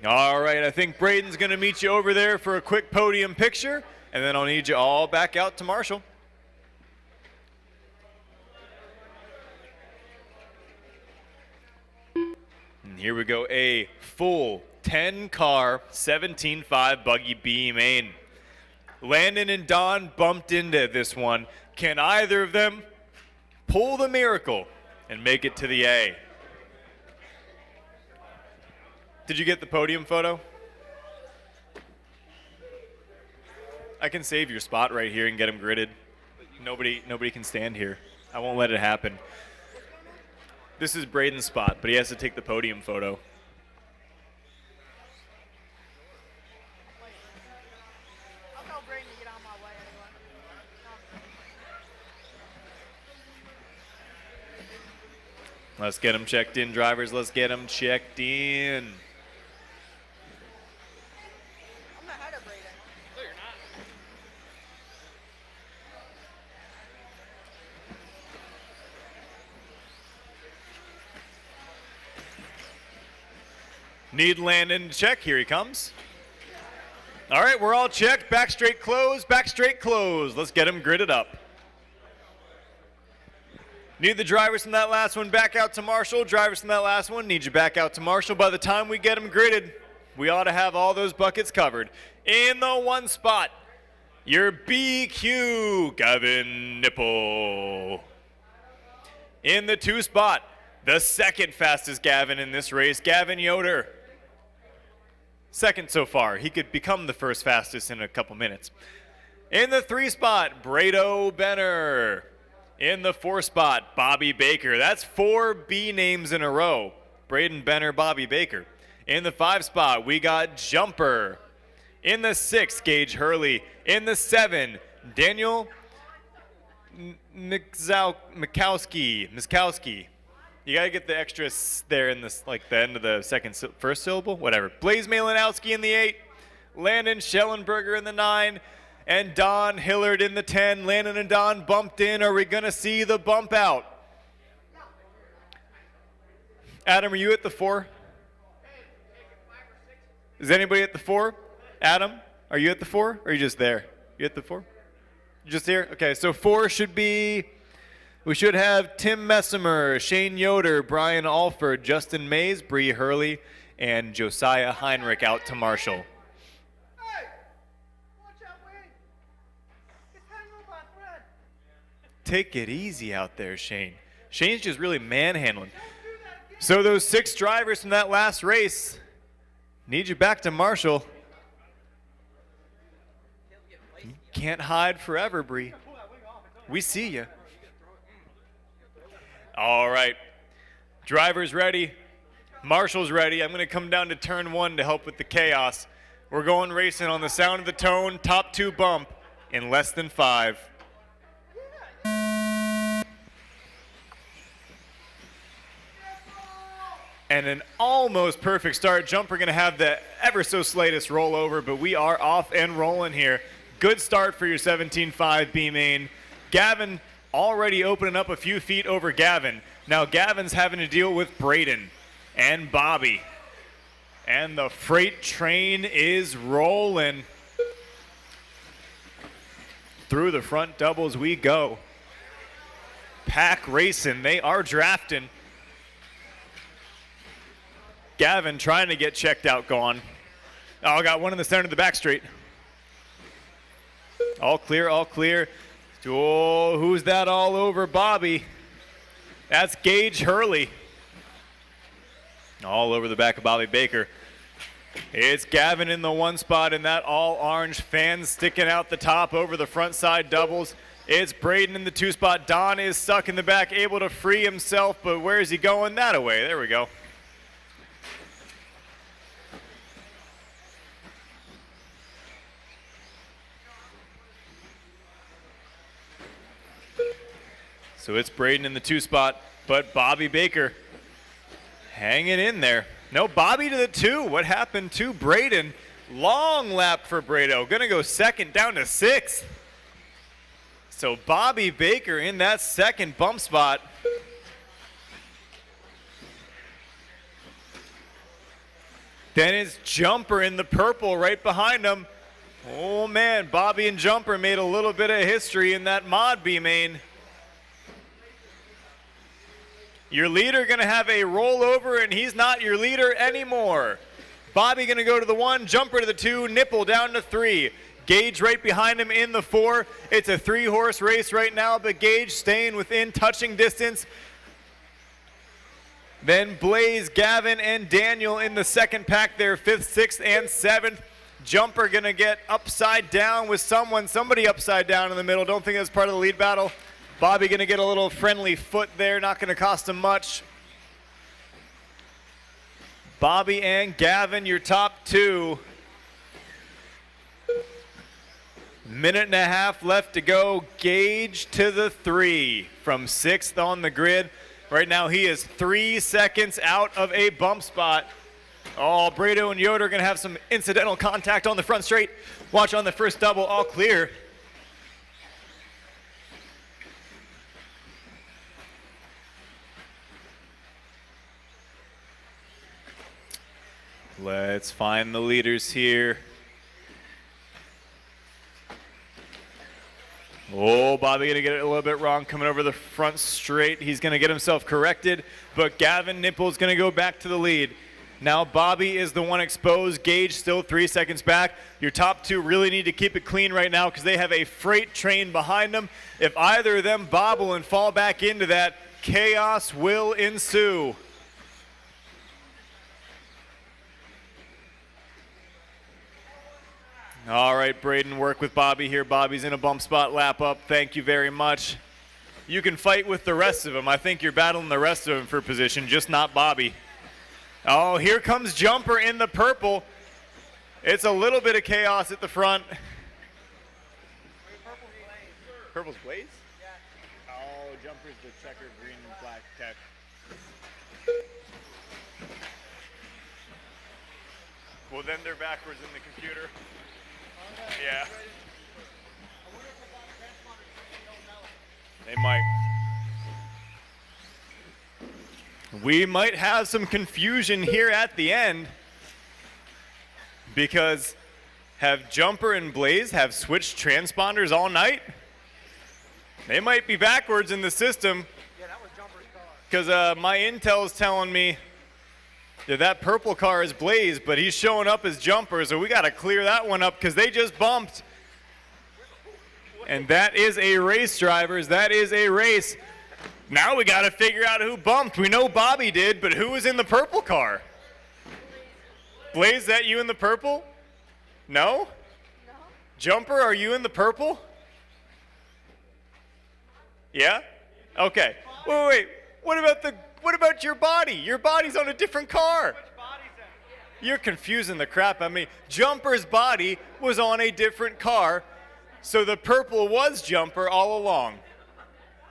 All right, I think Braden's going to meet you over there for a quick podium picture, and then I'll need you all back out to Marshall. And here we go, a full 10-car 17.5 buggy B main. Landon and Don bumped into this one. Can either of them pull the miracle and make it to the A? Did you get the podium photo? I can save your spot right here and get them gridded. Nobody can stand here. I won't let it happen. This is Braden's spot, but he has to take the podium photo. I'll tell Brayden to get out of my way anyway. Let's get them checked in, drivers. Let's get them checked in. I'm ahead of Brayden. No, you're not. Need Landon to check. Here he comes. All right, we're all checked. Back straight close, back straight close. Let's get him gridded up. Need the drivers from that last one back out to Marshall. Drivers from that last one, need you back out to Marshall. By the time we get them gridded, we ought to have all those buckets covered. In the one spot, your BQ, Gavin Nipple. In the 2 spot, the second fastest Gavin in this race, Gavin Yoder. Second so far. He could become the first fastest in a couple minutes. In the 3 spot, Brado Benner. In the 4 spot, Bobby Baker. That's 4 B names in a row. Braden Benner, Bobby Baker. In the 5 spot, we got Jumper. In the 6, Gage Hurley. In the 7, Daniel Mikowski. You gotta get the extra there in this, like the end of the first syllable, whatever. Blaze Malinowski in the 8, Landon Schellenberger in the 9, and Don Hillard in the 10. Landon and Don bumped in. Are we gonna see the bump out? Adam, are you at the 4? Is anybody at the 4? Adam, are you at the 4? Or are you just there? You at the 4? Just here? Okay, so 4 should be, we should have Tim Messimer, Shane Yoder, Brian Alford, Justin Mays, Bree Hurley, and Josiah Heinrich out to Marshall. Hey! Watch out, Wayne! It's hanging on by a thread. Take it easy out there, Shane. Shane's just really manhandling. So those 6 drivers from that last race need you back to Marshall. You can't hide forever, Bree. We see you. All right. Drivers ready. Marshall's ready. I'm going to come down to turn 1 to help with the chaos. We're going racing on the sound of the tone, top 2 bump in less than 5. And an almost perfect start. Jumper going to have the ever so slightest rollover, but we are off and rolling here. Good start for your 17.5 B main. Gavin already opening up a few feet over Gavin. Now Gavin's having to deal with Braden and Bobby. And the freight train is rolling. through the front doubles we go. Pack racing, they are drafting. Gavin trying to get checked out, gone. Oh, got one in the center of the back straight. All clear, all clear. Oh, who's that all over Bobby? That's Gage Hurley. All over the back of Bobby Baker. It's Gavin in the one spot in that all orange, fans sticking out the top over the front side doubles. It's Braden in the two spot. Don is stuck in the back, able to free himself, but where is he going? That away. There we go. So it's Braden in the two spot, but Bobby Baker hanging in there. No, Bobby to the two. What happened to Braden? Long lap for Brado. Gonna go second down to sixth. So Bobby Baker in that second bump spot. Then it's Jumper in the purple right behind him. Oh man, Bobby and Jumper made a little bit of history in that Mod B main. Your leader going to have a rollover, and he's not your leader anymore. Bobby going to go to the one, Jumper to the two, Nipple down to three. Gage right behind him in the four. It's a three-horse race right now, but Gage staying within touching distance. Then Blaze, Gavin, and Daniel in the second pack there, fifth, sixth, and seventh. Jumper going to get upside down with somebody upside down in the middle. Don't think that's part of the lead battle. Bobby going to get a little friendly foot there, not going to cost him much. Bobby and Gavin, your top two. Minute and a half left to go. Gage to the three from sixth on the grid. Right now he is 3 seconds out of a bump spot. Oh, Brado and Yoder are going to have some incidental contact on the front straight. Watch on the first double, all clear. Let's find the leaders here. Oh, Bobby gonna get it a little bit wrong coming over the front straight. He's gonna get himself corrected, but Gavin Nipple's gonna go back to the lead. Now Bobby is the one exposed. Gage still 3 seconds back. Your top two really need to keep it clean right now because they have a freight train behind them. If either of them bobble and fall back into that, chaos will ensue. All right, Braden, work with Bobby here. Bobby's in a bump spot, lap up. Thank you very much. You can fight with the rest of them. I think you're battling the rest of them for position, just not Bobby. Oh, here comes Jumper in the purple. It's a little bit of chaos at the front. Purple's Blaze? Yeah. Oh, Jumper's the checkered green and black tech. Well, then they're backwards in the computer. Yeah. They might. We might have some confusion here at the end because have Jumper and Blaze have switched transponders all night? They might be backwards in the system. Yeah, that was Jumper's car. Because my intel is telling me that purple car is Blaze, but he's showing up as Jumper, so we got to clear that one up because they just bumped. And that is a race, drivers. That is a race. Now we got to figure out who bumped. We know Bobby did, but who was in the purple car? Blaze, that you in the purple? No? No. Jumper, are you in the purple? Yeah? Okay. Wait. What about your body? Your body's on a different car. You're confusing the crap out of me. Jumper's body was on a different car, so the purple was Jumper all along.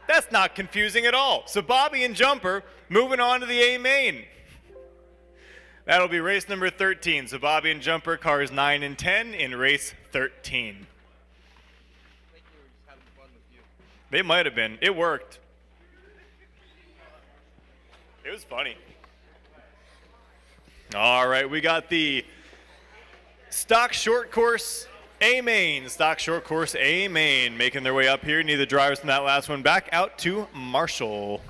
That's not confusing at all. So Bobby and Jumper moving on to the A main. That'll be race number 13. So Bobby and Jumper, cars 9 and 10 in race 13. They might have been. It worked. It was funny. All right, we got the stock short course A main, stock short course A main, making their way up here. Need the drivers from that last one back out to Marshall.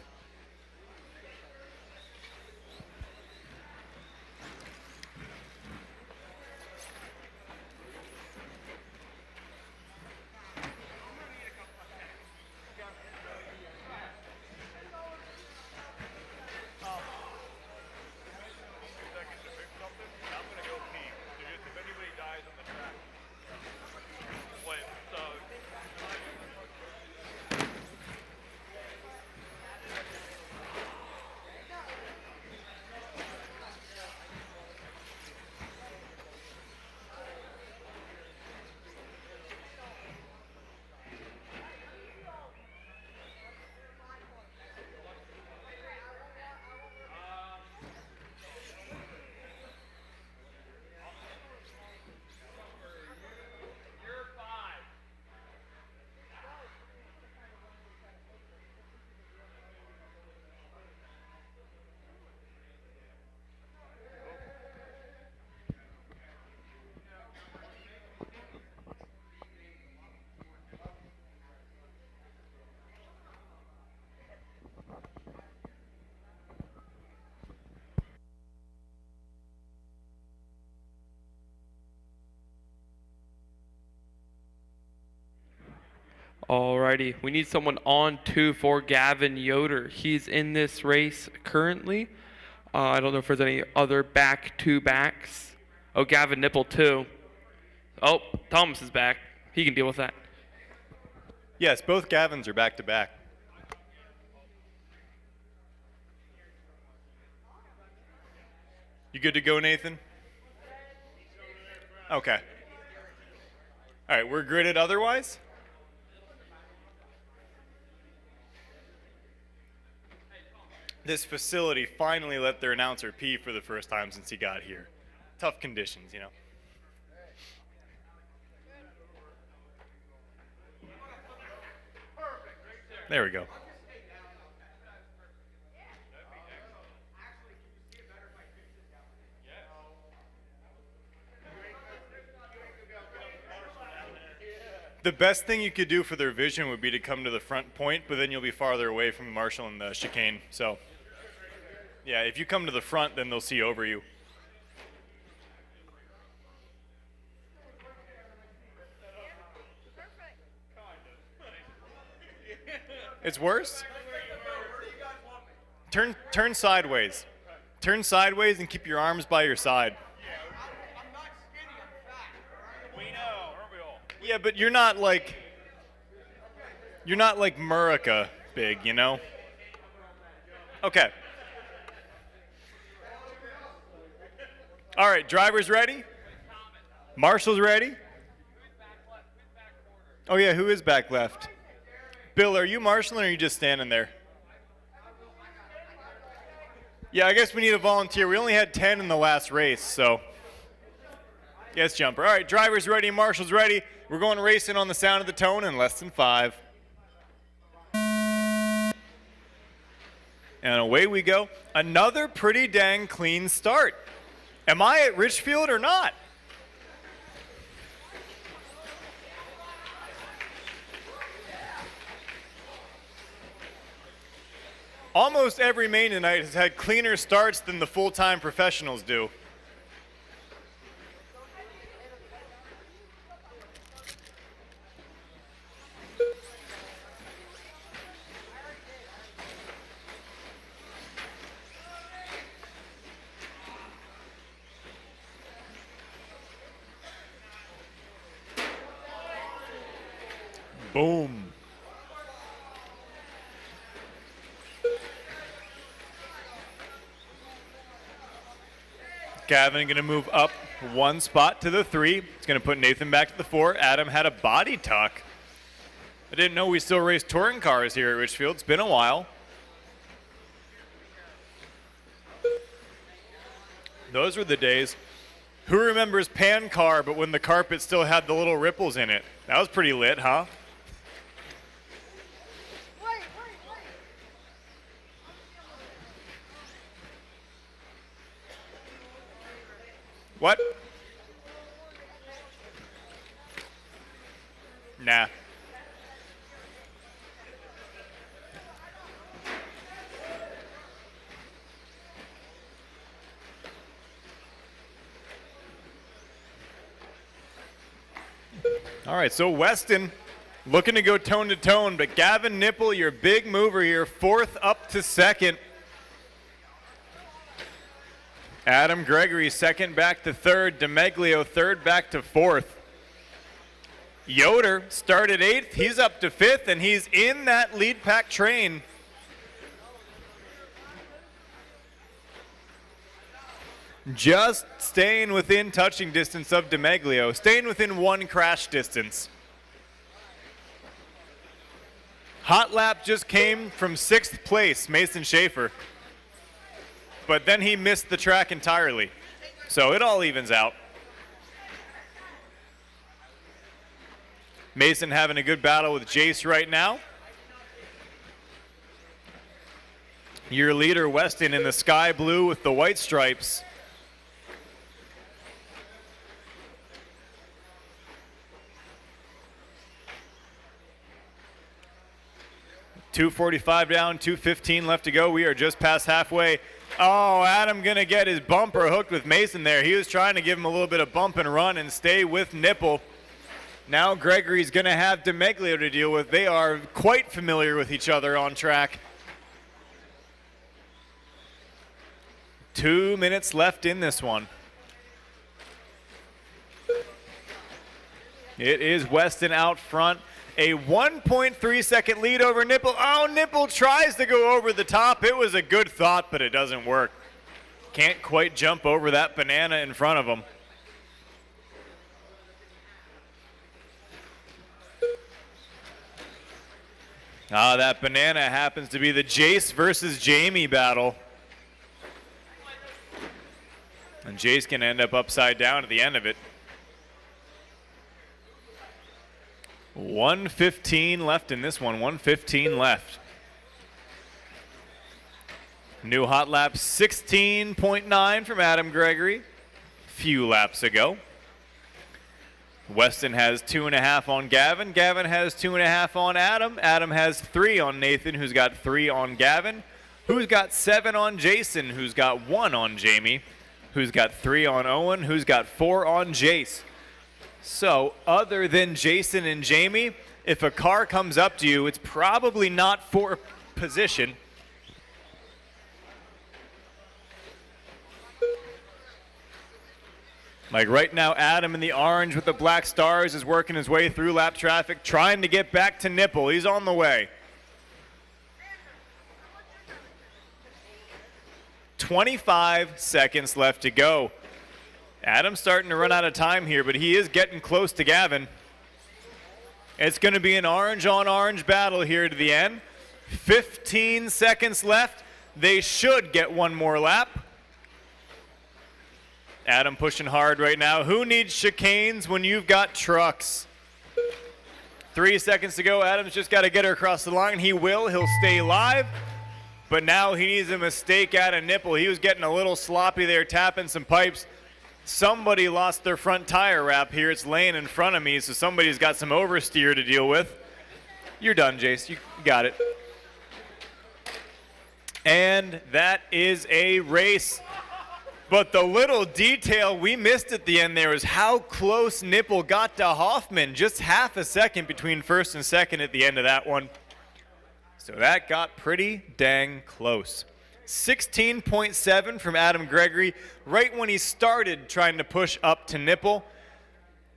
Alrighty, we need someone on 2 for Gavin Yoder. He's in this race currently. I don't know if there's any other back-to-backs. Oh, Gavin Nipple too. Oh, Thomas is back. He can deal with that. Yes, both Gavins are back to back. You good to go, Nathan? Okay. All right, we're gridded otherwise? This facility finally let their announcer pee for the first time since he got here. Tough conditions, you know. There we go. The best thing you could do for their vision would be to come to the front point, but then you'll be farther away from Marshall and the chicane. So, yeah, if you come to the front, then they'll see over you. It's worse? Turn sideways. Turn sideways and keep your arms by your side. I'm not skinny, I'm fat. We know, aren't we all? Yeah, but you're not like Murica big, you know? Okay. All right, drivers ready? Marshall's ready? Oh yeah, who is back left? Bill, are you marshalling or are you just standing there? Yeah, I guess we need a volunteer. We only had 10 in the last race, so. Yes, jumper. All right, drivers ready, marshals ready. We're going racing on the sound of the tone in less than 5. And away we go. Another pretty dang clean start. Am I at Richfield or not? Almost every main tonight has had cleaner starts than the full-time professionals do. Boom. Gavin going to move up 1 spot to the 3. It's going to put Nathan back to the 4. Adam had a body tuck. I didn't know we still race touring cars here at Richfield. It's been a while. Those were the days. Who remembers Pan Car, but when the carpet still had the little ripples in it? That was pretty lit, huh? What? Nah. All right, so Weston looking to go tone to tone, but Gavin Nipple, your big mover here, fourth up to second. Adam Gregory second back to third. DeMeglio third back to fourth. Yoder started eighth. He's up to fifth, and he's in that lead pack train. Just staying within touching distance of DeMeglio, staying within one crash distance. Hot lap just came from sixth place, Mason Schaefer. But then he missed the track entirely. So it all evens out. Mason having a good battle with Jace right now. Your leader, Weston, in the sky blue with the white stripes. .245 down, 2:15 left to go. We are just past halfway. Oh, Adam gonna get his bumper hooked with Mason there. He was trying to give him a little bit of bump and run and stay with Nipple. Now Gregory's gonna have DeMeglio to deal with. They are quite familiar with each other on track. 2 minutes left in this one. It is Weston out front. A 1.3 second lead over Nipple. Oh, Nipple tries to go over the top. It was a good thought, but it doesn't work. Can't quite jump over that banana in front of him. That banana happens to be the Jace versus Jamie battle. And Jace can end up upside down at the end of it. 1:15 left in this one, 1:15 left. New hot lap 16.9 from Adam Gregory, few laps ago. Weston has 2.5 on Gavin. Gavin has 2.5 on Adam. Adam has 3 on Nathan, who's got 3 on Gavin, who's got 7 on Jason, who's got 1 on Jamie, who's got 3 on Owen, who's got 4 on Jace. So, other than Jason and Jamie, if a car comes up to you, it's probably not for position. Like right now, Adam in the orange with the black stars is working his way through lap traffic, trying to get back to Nipple. He's on the way. 25 seconds left to go. Adam's starting to run out of time here, but he is getting close to Gavin. It's going to be an orange-on-orange battle here to the end. 15 seconds left. They should get one more lap. Adam pushing hard right now. Who needs chicanes when you've got trucks? 3 seconds to go. Adam's just got to get her across the line. He will. He'll stay live. But now he needs a mistake out of Nipple. He was getting a little sloppy there, tapping some pipes. Somebody lost their front tire wrap here. It's laying in front of me, so somebody's got some oversteer to deal with. You're done, Jace. You got it. And that is a race. But the little detail we missed at the end there is how close Nipple got to Hoffman. Just half a second between first and second at the end of that one. So that got pretty dang close. 16.7 from Adam Gregory, right when he started trying to push up to Nipple.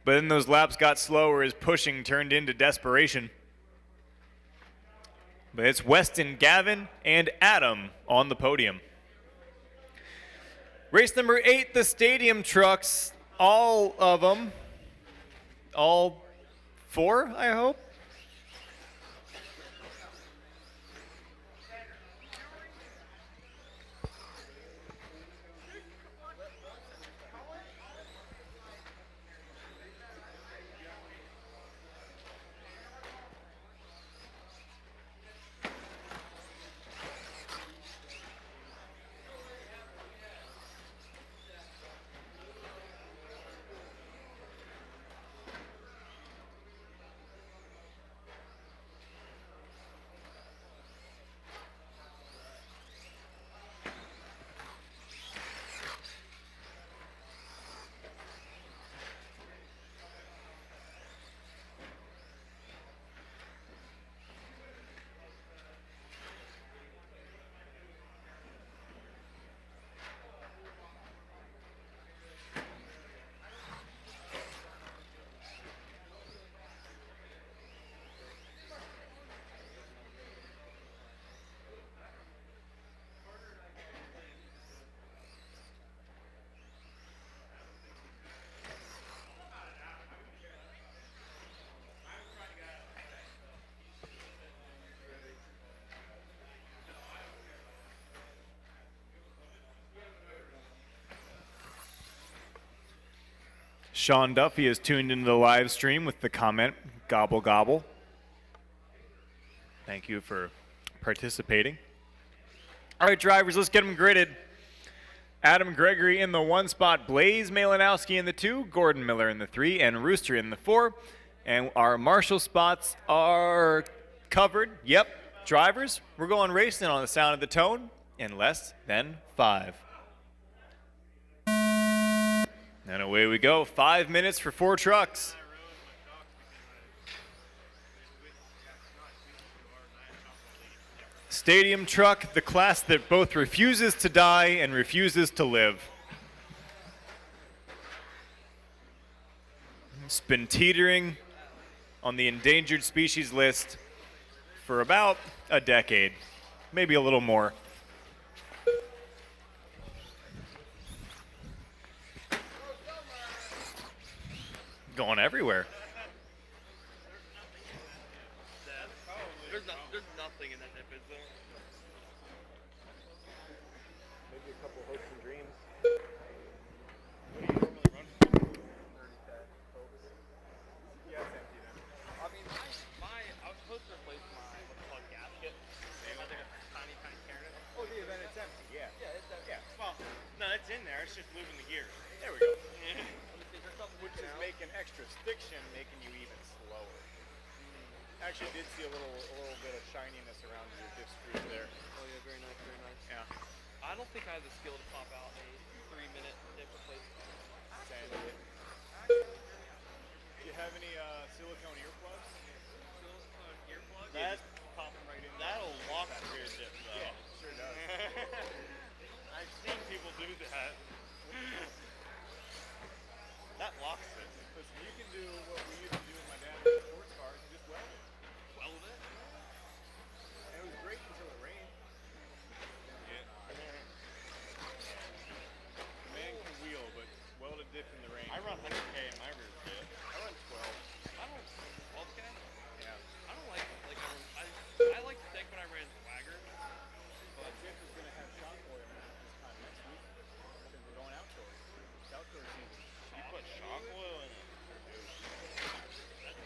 But then those laps got slower as pushing turned into desperation. But it's Weston, Gavin, and Adam on the podium. Race number 8, the stadium trucks, all of them, all 4, I hope. Sean Duffy is tuned into the live stream with the comment, gobble gobble. Thank you for participating. All right, drivers, let's get them gridded. Adam Gregory in the 1 spot, Blaze Malinowski in the 2, Gordon Miller in the 3, and Rooster in the 4. And our marshal spots are covered. Yep, drivers, we're going racing on the sound of the tone in less than 5. And away we go. 5 minutes for 4 trucks. Stadium truck, the class that both refuses to die and refuses to live. It's been teetering on the endangered species list for about a decade, maybe a little more. Going everywhere. There's nothing in that dip, is there? Maybe a couple hopes and dreams. What do you normally run for? 30 hopes. Yeah, it's empty then. I mean, I was supposed to replace my what's called gasket. I think a tiny carrot. Oh, yeah, then it's empty. Yeah. Yeah, it's that. Yeah. Well, no, it's in there. It's just moving the gears. There we go. Which Which is making extra stiction, making you even slower. Actually, did see a little bit of shininess around your diff screws there. Oh yeah, very nice, very nice. Yeah. I don't think I have the skill to pop out a 3-minute dip replacement. Sanded it. Do you have any silicone earplugs? Silicone earplug? That pop them right in. That'll lock the rear dip though. Yeah, sure does. I've seen people do that. That locks it. Listen, you can do what we used to do with my dad with sports cars, just weld it. Weld it? And it was great until it rained. The man can wheel, but welded dip in the rain. I run 100K in my rear dip. I run 12. I don't 12K. Yeah. I don't like I like to take when I ran Swagger. But Jeff is going to have shock oil this time next week because we're going outdoors. It's outdoor season. You put shock oil in it.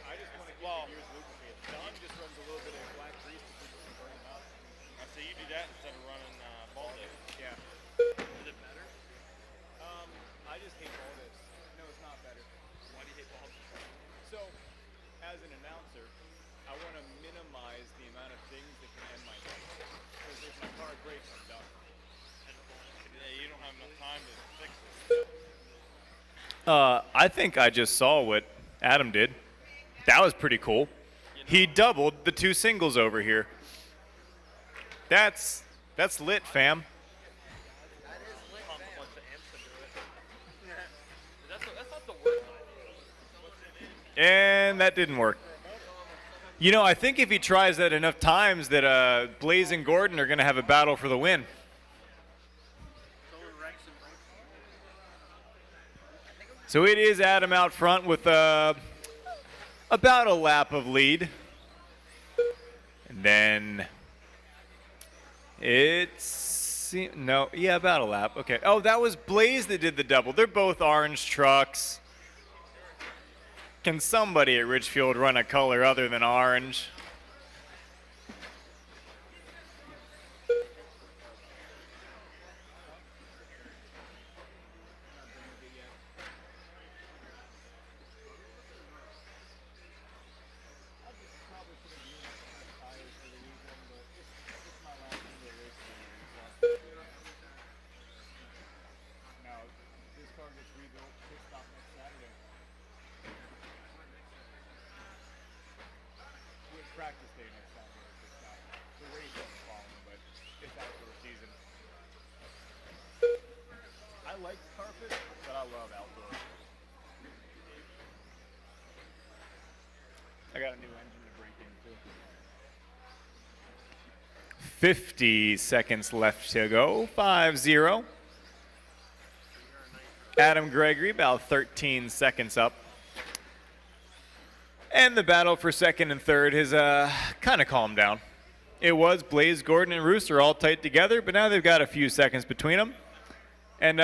I just want to keep the gears lubricated. Don just runs a little bit of black grease to keep it from burning up. I say you do that instead of running ball dip. Yeah. Is it better? I just hate all this. No, it's not better. Why do you hate ball dip? So, as an announcer, I want to minimize the amount of things that can end my day. Because if my car breaks, I'm done. Yeah, you don't have enough time to fix it. I think I just saw what Adam did. That was pretty cool. He doubled the 2 singles over here. That's lit, fam. Pump a bunch of amps into it. That's not the worst idea. And that didn't work. You know, I think if he tries that enough times that Blaze and Gordon are going to have a battle for the win. So it is Adam out front with about a lap of lead. And then about a lap. Okay. Oh, that was Blaze that did the double. They're both orange trucks. Can somebody at Richfield run a color other than orange? Now, this car gets rebuilt, pit stop next Saturday. With practice day next Saturday, pit stop. The race isn't following, but it's outdoor season. I like carpet, but I love outdoor. I got a new engine to break into. 50 seconds left to go. 5-0. Adam Gregory about 13 seconds up. And the battle for second and third has kind of calmed down. It was Blaze, Gordon, and Rooster all tight together, but now they've got a few seconds between them. And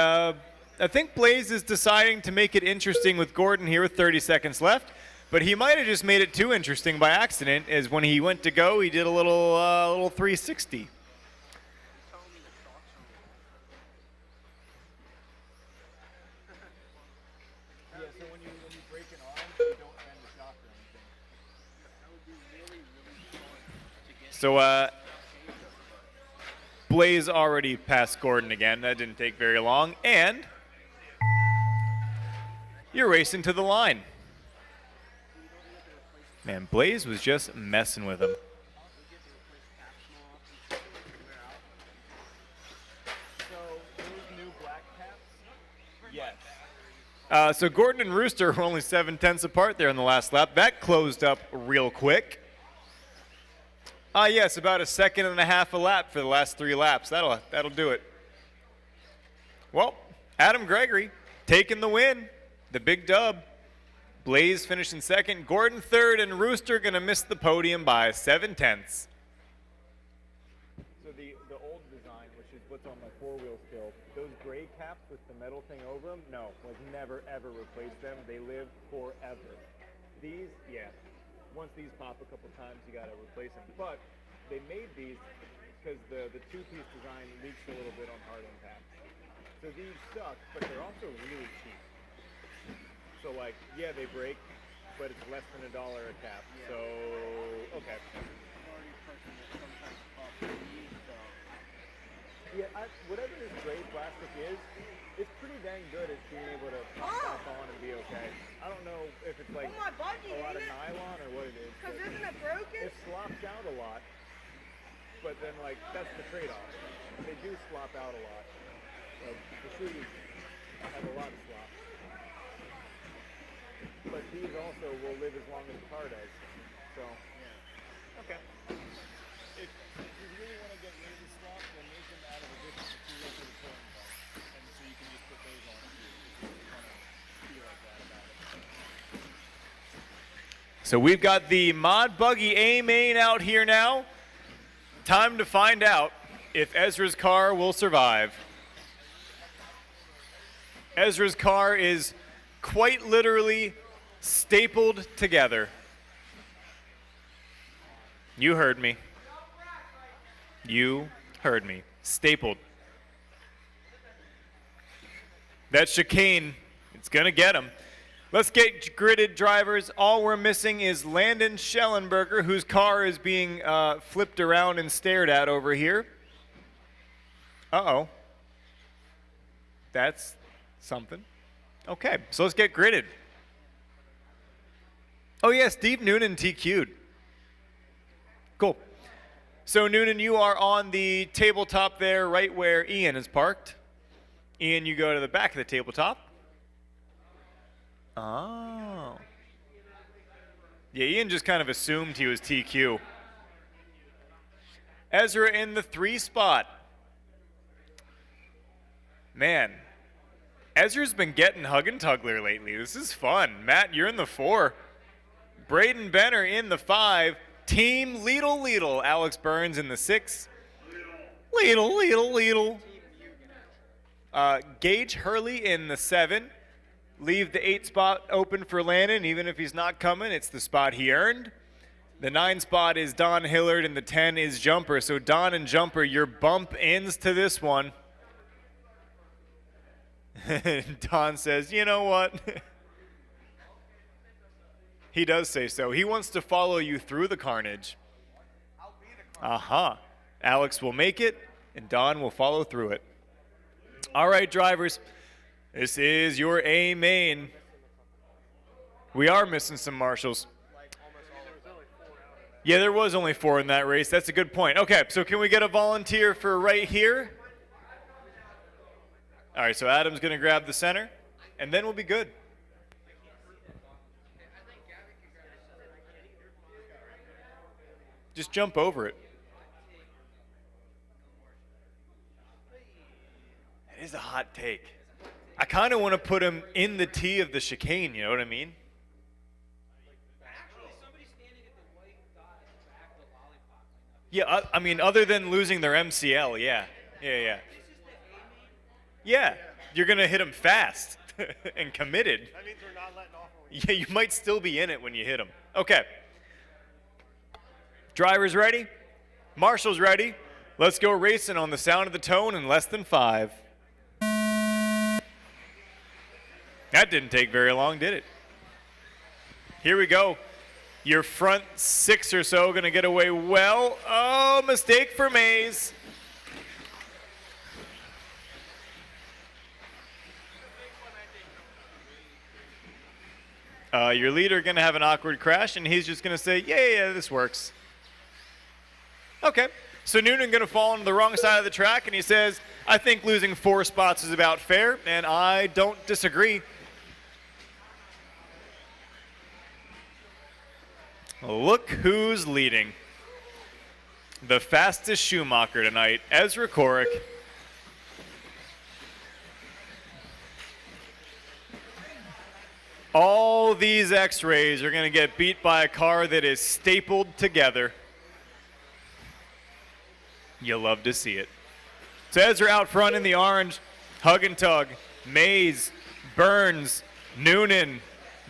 I think Blaze is deciding to make it interesting with Gordon here with 30 seconds left, but he might have just made it too interesting by accident, as when he went to go, he did a little 360. Yeah, so when you break an arm, you don't bend the shock or anything. That would be really, really hard to get. So, Blaze already passed Gordon again. That didn't take very long. And you're racing to the line. Man, Blaze was just messing with him. So those new black caps? Yes. So Gordon and Rooster were only 7/10 apart there in the last lap. That closed up real quick. Yes, about 1.5 seconds a lap for the last 3 laps. That'll do it. Well, Adam Gregory taking the win, the big dub. Blaze finishing second, Gordon third, and Rooster gonna miss the podium by 7/10. So the old design, which is what's on my 4-wheel still, those gray caps with the metal thing over them, no, like never ever replace them. They live forever. These, yeah. Once these pop a couple times, you gotta replace them. But they made these because the two-piece design leaks a little bit on hard impact. So these suck, but they're also really cheap. So like, yeah, they break, but it's less than $1 a cap. Yeah. So okay. Yeah, whatever this gray plastic is, it's pretty dang good at being able to pop on and be okay. I don't know if it's like Oh, my buggy, a lot of ain't it? nylon or what it is. Because but isn't it broken? it slops out a lot, but then like that's the trade-off. They do slop out a lot. Like the shoes have a lot of slop, but these also will live as long as the car does. So okay. If you really want to get rid of the slop, then make them out of a different material for the touring car, and so you can just put those on if you want to feel like that about it. So we've got the Mod Buggy A main out here now. Time to find out if Ezra's car will survive. Ezra's car is quite literally stapled together. You heard me. You heard me. Stapled. That chicane, it's gonna get him. Let's get gridded drivers. All we're missing is Landon Schellenberger, whose car is being flipped around and stared at over here. Uh-oh. That's something. Okay, so let's get gridded. Oh yeah, Steve Noonan TQ'd. Cool. So Noonan, you are on the tabletop there, right where Ian is parked. Ian, you go to the back of the tabletop. Oh. Yeah, Ian just kind of assumed he was TQ. Ezra in the 3 spot. Man, Ezra's been getting hug and tuggler lately. This is fun. Matt, you're in the 4. Braden Benner in the 5. Team Leadle. Alex Burns in the 6. Leadle. Gage Hurley in the 7. Leave the 8 spot open for Landon. Even if he's not coming, it's the spot he earned. The 9 spot is Don Hillard, and the 10 is Jumper. So Don and Jumper, your bump ends to this one. Don says, you know what? He does say so. He wants to follow you through the carnage. Aha. Alex will make it, and Don will follow through it. All right, drivers. This is your A main. We are missing some marshals. Yeah, there was only 4 in that race. That's a good point. Okay, so can we get a volunteer for right here? All right, so Adam's going to grab the center, and then we'll be good. Just jump over it. It is a hot take. I kind of want to put him in the tee of the chicane, you know what I mean? Yeah, I mean, other than losing their MCL, yeah. Yeah. you're going to hit them fast and committed. That means we're not letting off. Yeah, you might still be in it when you hit them. Okay. Drivers ready? Marshall's ready. Let's go racing on the sound of the tone in less than 5. That didn't take very long, did it? Here we go. Your front 6 or so going to get away well. Oh, mistake for Mays. Your leader going to have an awkward crash, and he's just going to say, yeah, this works. Okay, so Noonan going to fall onto the wrong side of the track, and he says, I think losing 4 spots is about fair, and I don't disagree. Look who's leading. The fastest Schumacher tonight, Ezra Korick. All these X-rays are going to get beat by a car that is stapled together. You love to see it. So Ezra out front in the orange, hug and tug. Mays, Burns, Noonan,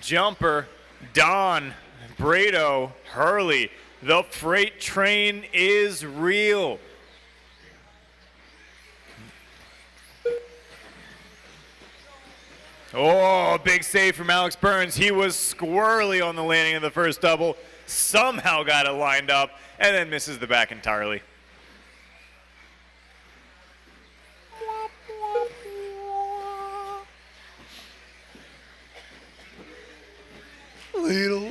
Jumper, Don, Brado, Hurley. The freight train is real. Oh, big save from Alex Burns. He was squirrely on the landing of the first double. Somehow got it lined up and then misses the back entirely. Little.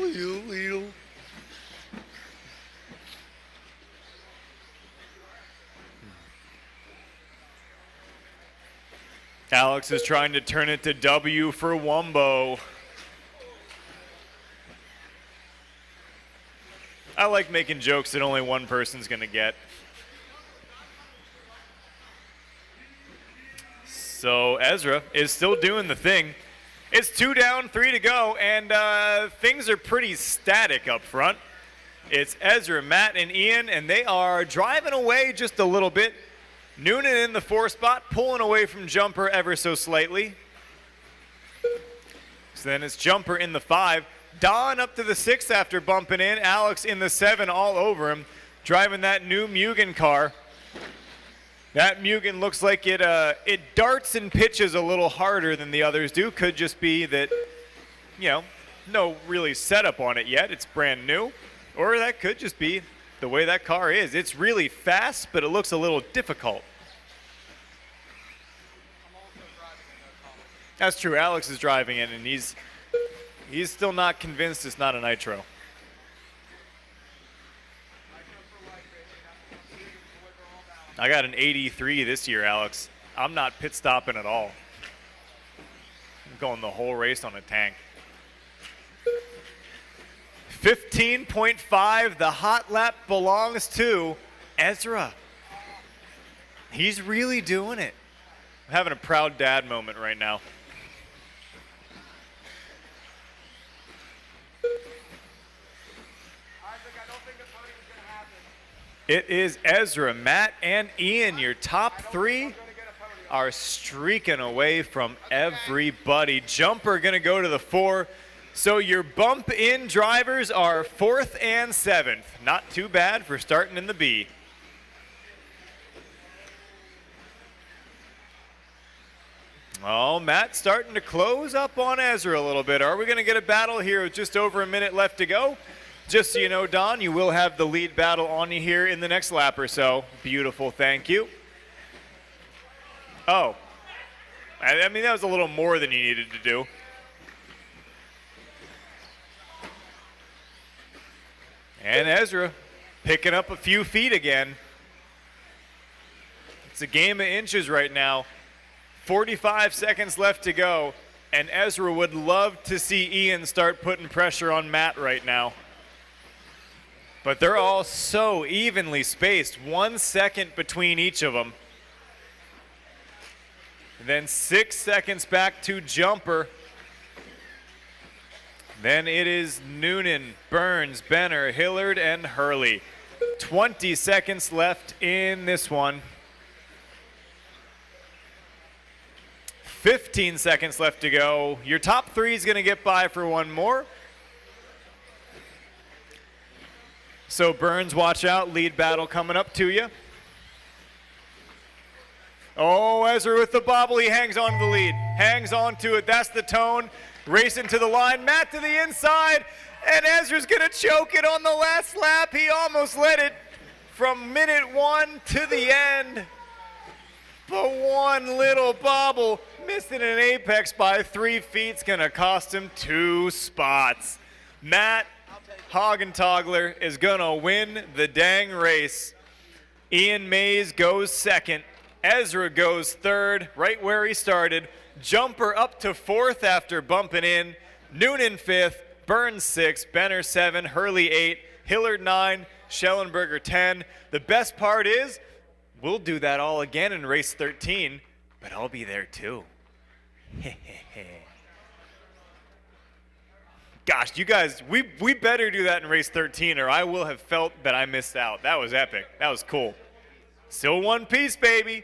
Alex is trying to turn it to W for Wumbo. I like making jokes that only one person's going to get. So Ezra is still doing the thing. It's 2 down, 3 to go, and things are pretty static up front. It's Ezra, Matt, and Ian, and they are driving away just a little bit. Noonan in the 4 spot, pulling away from Jumper ever so slightly. So then it's Jumper in the 5. Don up to the 6 after bumping in. Alex in the 7 all over him, driving that new Mugen car. That Mugen looks like it darts and pitches a little harder than the others do. Could just be that, no really setup on it yet. It's brand new. Or that could just be the way that car is. It's really fast, but it looks a little difficult. That's true. Alex is driving it, and he's still not convinced it's not a nitro. I got an 83 this year, Alex. I'm not pit stopping at all. I'm going the whole race on a tank. 15.5, the hot lap belongs to Ezra. He's really doing it. I'm having a proud dad moment right now. It is Ezra, Matt, and Ian. Your top 3 are streaking away from everybody. Jumper going to go to the 4. So your bump in drivers are 4th and 7th. Not too bad for starting in the B. Oh, Matt starting to close up on Ezra a little bit. Are we going to get a battle here with just over a minute left to go? Just so you know, Don, you will have the lead battle on you here in the next lap or so. Beautiful, thank you. Oh. I mean, that was a little more than you needed to do. And Ezra picking up a few feet again. It's a game of inches right now. 45 seconds left to go, and Ezra would love to see Ian start putting pressure on Matt right now. But they're all so evenly spaced, 1 second between each of them. Then 6 seconds back to Jumper. Then it is Noonan, Burns, Benner, Hillard, and Hurley. 20 seconds left in this one. 15 seconds left to go. Your top three is going to get by for one more. So Burns, watch out. Lead battle coming up to you. Oh, Ezra with the bobble. He hangs on to the lead. Hangs on to it. That's the tone. Racing to the line. Matt to the inside. And Ezra's going to choke it on the last lap. He almost led it from minute 1 to the end. But one little bobble, missing an apex by 3 feet, is going to cost him 2 spots. Matt Haugenthaler is going to win the dang race. Ian Mays goes second. Ezra goes third, right where he started. Jumper up to 4th after bumping in. Noonan 5th, Burns 6th, Benner 7, Hurley 8, Hillard 9, Schellenberger 10. The best part is we'll do that all again in race 13, but I'll be there too. Gosh, you guys, we better do that in race 13 or I will have felt that I missed out. That was epic. That was cool. Still one piece, baby.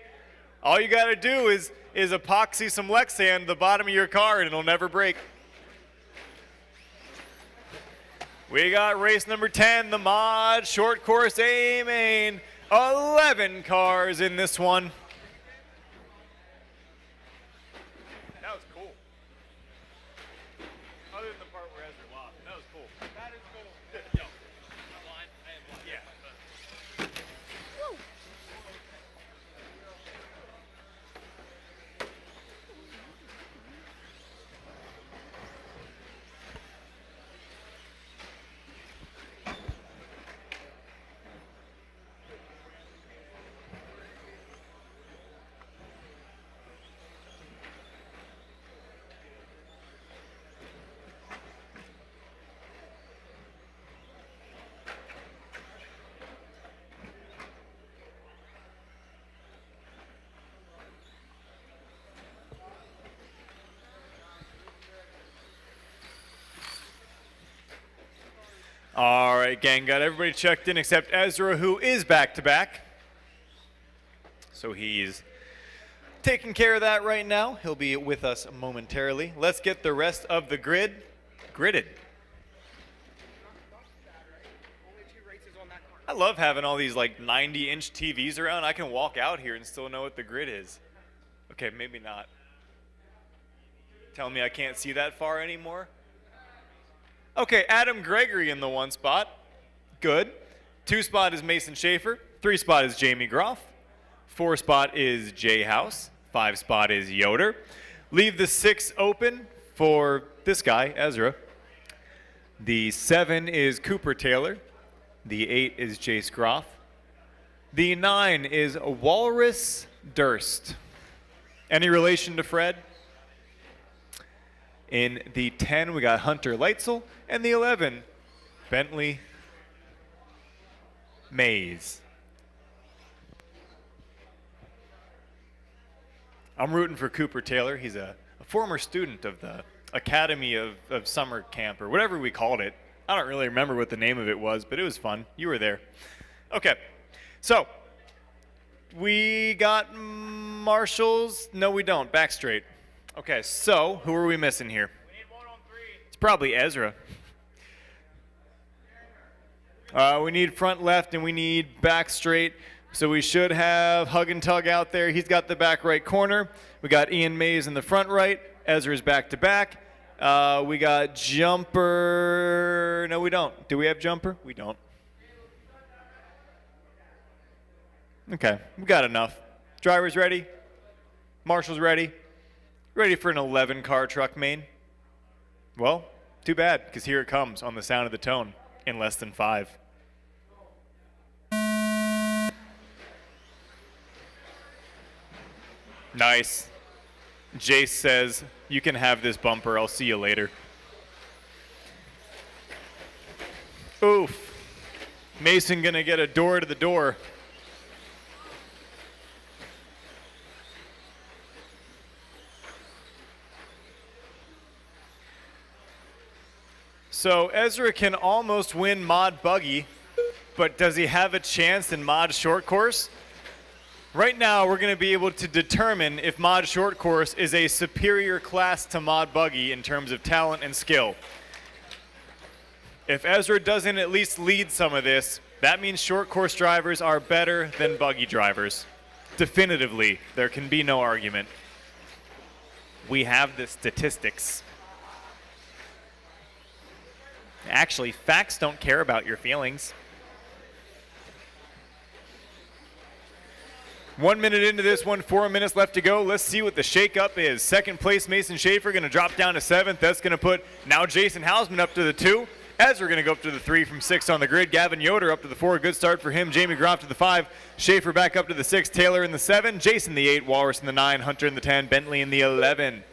All you got to do is epoxy some Lexan the bottom of your car and it'll never break. We got race number 10, the Mod Short Course A-Main. 11 cars in this one. That was cool. Other than the part where Ezra lost, that was cool. That is cool. Yo, line, yeah. All right, gang, got everybody checked in except Ezra, who is back-to-back. So he's taking care of that right now. He'll be with us momentarily. Let's get the rest of the grid gridded. I love having all these like 90-inch TVs around. I can walk out here and still know what the grid is. Okay, maybe not. Telling me I can't see that far anymore? Okay, Adam Gregory in the 1 spot. Good. 2 spot is Mason Schaefer. 3 spot is Jamie Groff. 4 spot is Jay House. 5 spot is Yoder. Leave the 6 open for this guy, Ezra. The 7 is Cooper Taylor. The 8 is Jace Groff. The 9 is Walrus Durst. Any relation to Fred? In the 10, we got Hunter Leitzel. And the 11, Bentley Mays. I'm rooting for Cooper Taylor. He's a former student of the Academy of Summer Camp, or whatever we called it. I don't really remember what the name of it was, but it was fun. You were there. Okay, so we got marshals. No, we don't. Back straight. Okay, so who are we missing here? We need 1 on 3. It's probably Ezra. We need front left and we need back straight. So we should have Hug and Tug out there. He's got the back right corner. We got Ian Mays in the front right. Ezra's back to back. We got Jumper. No, we don't. Do we have Jumper? We don't. Okay, we got enough. Drivers ready? Marshals ready? Ready for an 11-car truck main? Well, too bad, because here it comes on the sound of the tone in less than 5. Nice. Jace says, you can have this bumper. I'll see you later. Oof. Mason going to get a door to the door. So Ezra can almost win Mod Buggy, but does he have a chance in Mod Short Course? Right now, we're going to be able to determine if Mod Short Course is a superior class to Mod Buggy in terms of talent and skill. If Ezra doesn't at least lead some of this, that means short course drivers are better than buggy drivers. Definitively, there can be no argument. We have the statistics. Actually, facts don't care about your feelings. 1 minute into this one, 4 minutes left to go. Let's see what the shakeup is. Second place, Mason Schaefer going to drop down to 7th. That's going to put now Jason Hausman up to the 2. Ezra going to go up to the 3 from 6 on the grid. Gavin Yoder up to the 4. Good start for him. Jamie Groff to the 5. Schaefer back up to the 6. Taylor in the 7. Jason the 8. Walrus in the 9. Hunter in the 10. Bentley in the 11.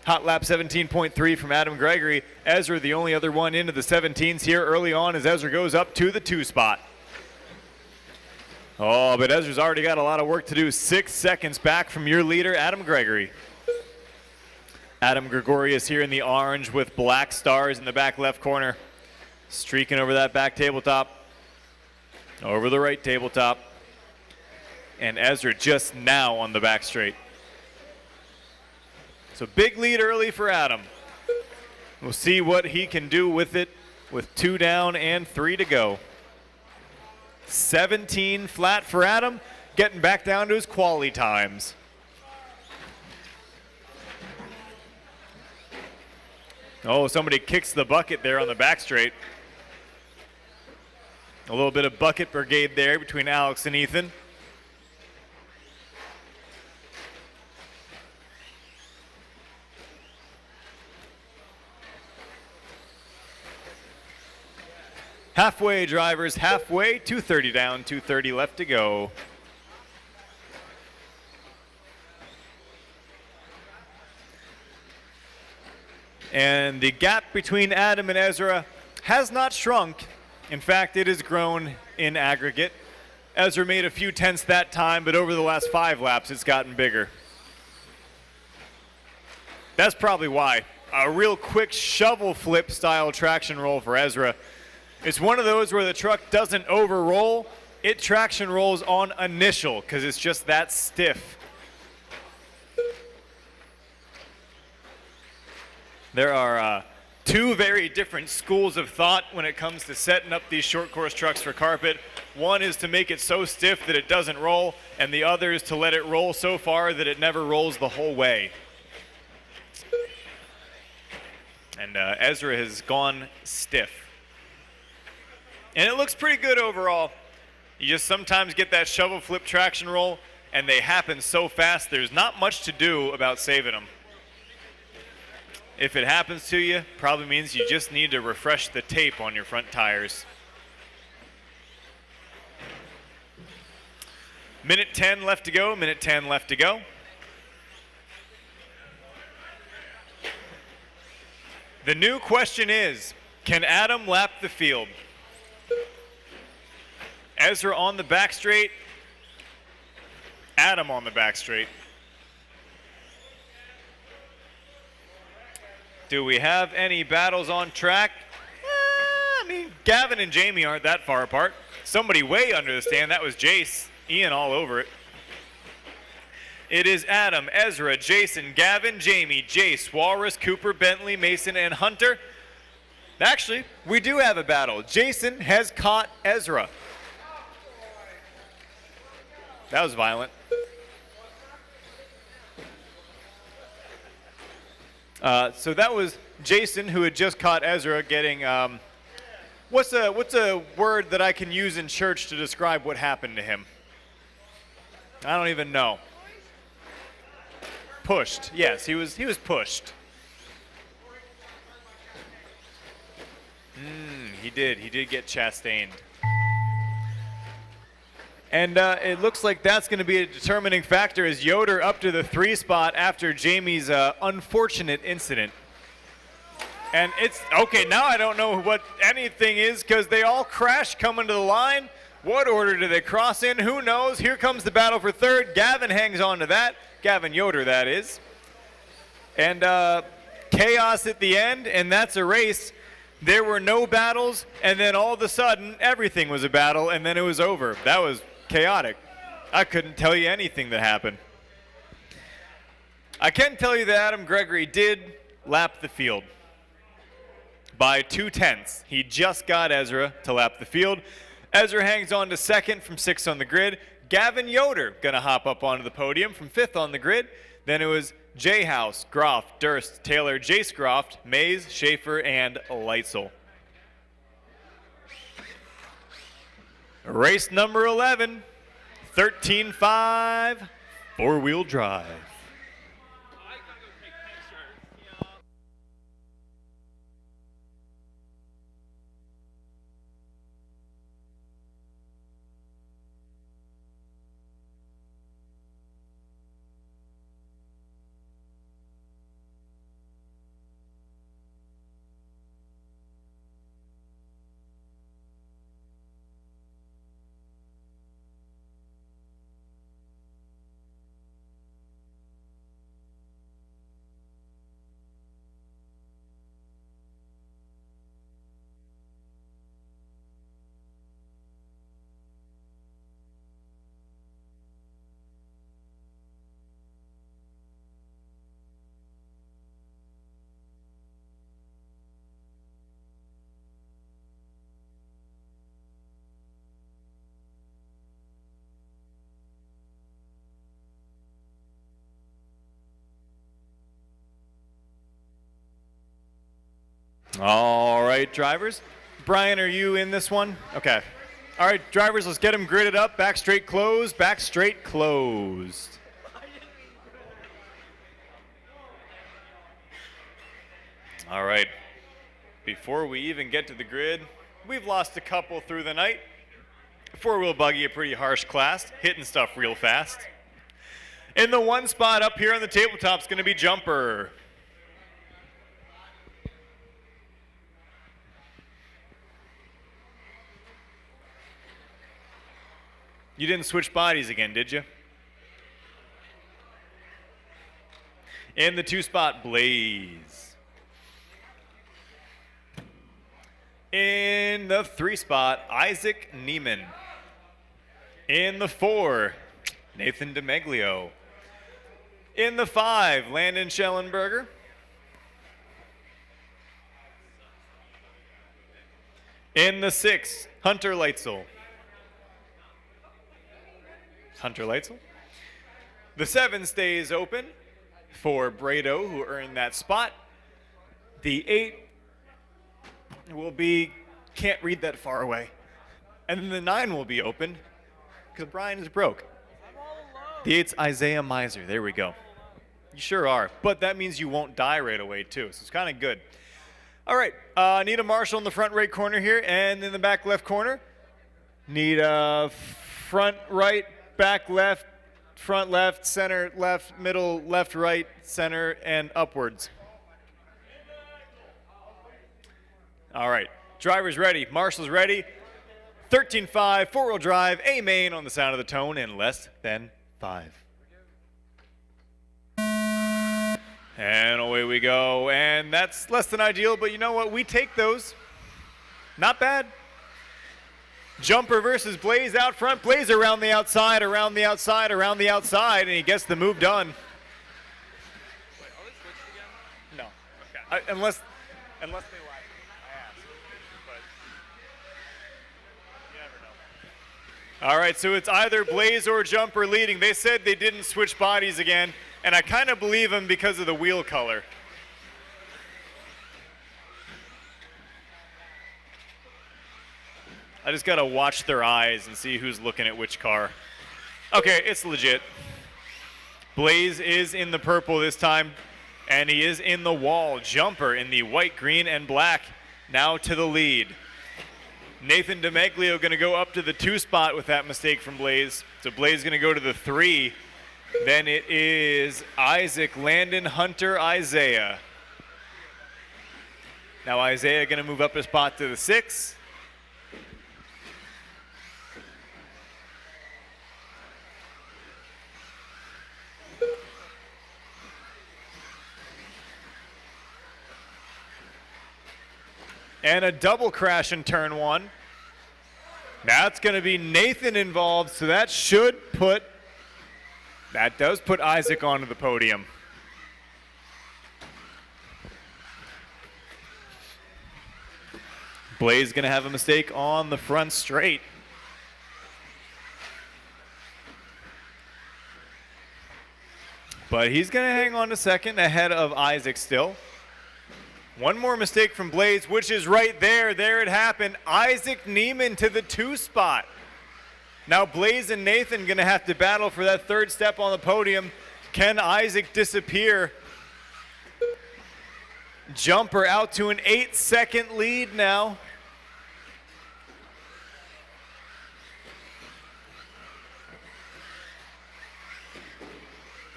Hot lap 17.3 from Adam Gregory. Ezra the only other one into the 17s here early on as Ezra goes up to the 2 spot. Oh, but Ezra's already got a lot of work to do. 6 seconds back from your leader, Adam Gregory. Adam Gregorius here in the orange with black stars in the back left corner. Streaking over that back tabletop. Over the right tabletop. And Ezra just now on the back straight. So big lead early for Adam. We'll see what he can do with it with 2 down and 3 to go. 17 flat for Adam, getting back down to his quali times. Oh, somebody kicks the bucket there on the back straight. A little bit of bucket brigade there between Alex and Ethan. Halfway, drivers, halfway, 2:30 down, 2:30 left to go. And the gap between Adam and Ezra has not shrunk. In fact, it has grown in aggregate. Ezra made a few tenths that time, but over the last 5 laps, it's gotten bigger. That's probably why. A real quick shovel flip style traction roll for Ezra. It's one of those where the truck doesn't over-roll. It traction rolls on initial because it's just that stiff. There are 2 very different schools of thought when it comes to setting up these short course trucks for carpet. One is to make it so stiff that it doesn't roll, and the other is to let it roll so far that it never rolls the whole way. And Ezra has gone stiff. And it looks pretty good overall. You just sometimes get that shovel flip traction roll, and they happen so fast, there's not much to do about saving them. If it happens to you, probably means you just need to refresh the tape on your front tires. Minute 10 left to go, minute 10 left to go. The new question is, can Adam lap the field? Ezra on the back straight, Adam on the back straight. Do we have any battles on track? I mean, Gavin and Jamie aren't that far apart. Somebody way under the stand, that was Jace. Ian all over it. It is Adam, Ezra, Jason, Gavin, Jamie, Jace, Walrus, Cooper, Bentley, Mason, and Hunter. Actually, we do have a battle. Jason has caught Ezra. That was violent. So that was Jason, who had just caught Ezra getting, what's a word that I can use in church to describe what happened to him? I don't even know. Pushed. Yes, he was pushed. He did get chastained. And it looks like that's going to be a determining factor as Yoder up to the 3 spot after Jamie's unfortunate incident. And it's, okay, now I don't know what anything is because they all crash coming to the line. What order do they cross in? Who knows? Here comes the battle for 3rd. Gavin hangs on to that. Gavin Yoder, that is. And chaos at the end, and that's a race. There were no battles, and then all of a sudden, everything was a battle, and then it was over. That was chaotic. I couldn't tell you anything that happened. I can tell you that Adam Gregory did lap the field by 2/10. He just got Ezra to lap the field. Ezra hangs on to second from 6th on the grid. Gavin Yoder gonna hop up onto the podium from 5th on the grid. Then it was J House, Groff, Durst, Taylor, Jace Groff, Mays, Schaefer, and Leitzel. Race number 11, 13.5, four-wheel drive. All right, drivers. Brian, are you in this one? Okay. All right, drivers, let's get them gridded up. Back straight closed, back straight closed. All right. Before we even get to the grid, we've lost a couple through the night. Four-wheel buggy, a pretty harsh class, hitting stuff real fast. In the one spot up here on the tabletop is going to be Jumper. You didn't switch bodies again, did you? In the 2 spot, Blaze. In the 3 spot, Isaac Neiman. In the 4, Nathan DeMeglio. In the 5, Landon Schellenberger. In the 6, Hunter Leitzel. The 7 stays open for Brado, who earned that spot. The 8 will be, can't read that far away. And then the 9 will be open because Brian is broke. The 8's Isaiah Miser. There we go. You sure are. But that means you won't die right away, too. So it's kind of good. All right. Need a Marshall in the front right corner here. And in the back left corner, need a front right, back left, front left, center left, middle left, right, center, and upwards. All right. Drivers ready. Marshall's ready. 13.5, four-wheel drive, A main on the sound of the tone in less than 5. And away we go. And that's less than ideal, but you know what? We take those. Not bad. Jumper versus Blaze out front. Blaze around the outside, around the outside, around the outside, and he gets the move done. Wait, are they switched again? No. Okay. Unless they like. I asked. But you never know. All right, so it's either Blaze or Jumper leading. They said they didn't switch bodies again, and I kind of believe them because of the wheel color. I just got to watch their eyes and see who's looking at which car. Okay, it's legit. Blaze is in the purple this time, and he is in the wall. Jumper in the white, green, and black, now to the lead. Nathan DeMeglio going to go up to the 2 spot with that mistake from Blaze. So Blaze going to go to the 3. Then it is Isaac, Landon, Hunter, Isaiah. Now Isaiah going to move up a spot to the 6. And a double crash in turn 1. That's going to be Nathan involved, so that does put Isaac onto the podium. Blaze going to have a mistake on the front straight. But he's going to hang on to second ahead of Isaac still. One more mistake from Blaze, which is right there. There it happened. Isaac Neiman to the 2 spot. Now Blaze and Nathan going to have to battle for that 3rd step on the podium. Can Isaac disappear? Jumper out to an 8-second lead now.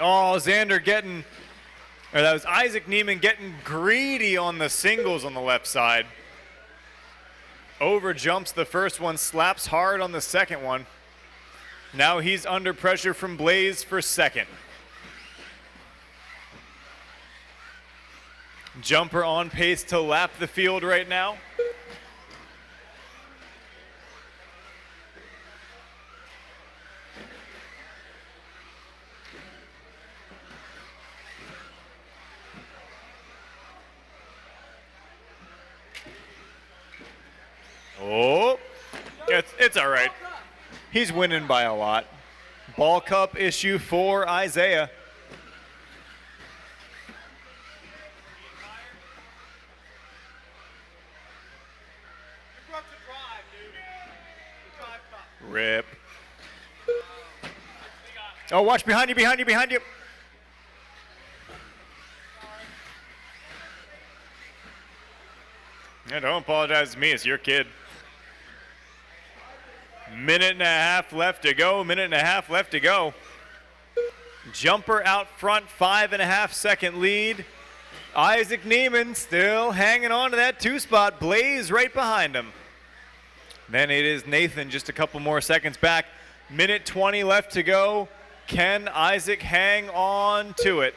Oh, that was Isaac Neiman getting greedy on the singles on the left side. Over jumps the first one, slaps hard on the second one. Now he's under pressure from Blaze for second. Jumper on pace to lap the field right now. Oh, it's all right. He's winning by a lot. Ball cup issue for Isaiah. Rip. Oh, watch behind you, behind you, behind you. Yeah, don't apologize to me, it's your kid. Minute and a half left to go. Jumper out front, 5.5-second lead. Isaac Neiman still hanging on to that 2 spot. Blaze right behind him. Then it is Nathan just a couple more seconds back. Minute 20 left to go. Can Isaac hang on to it?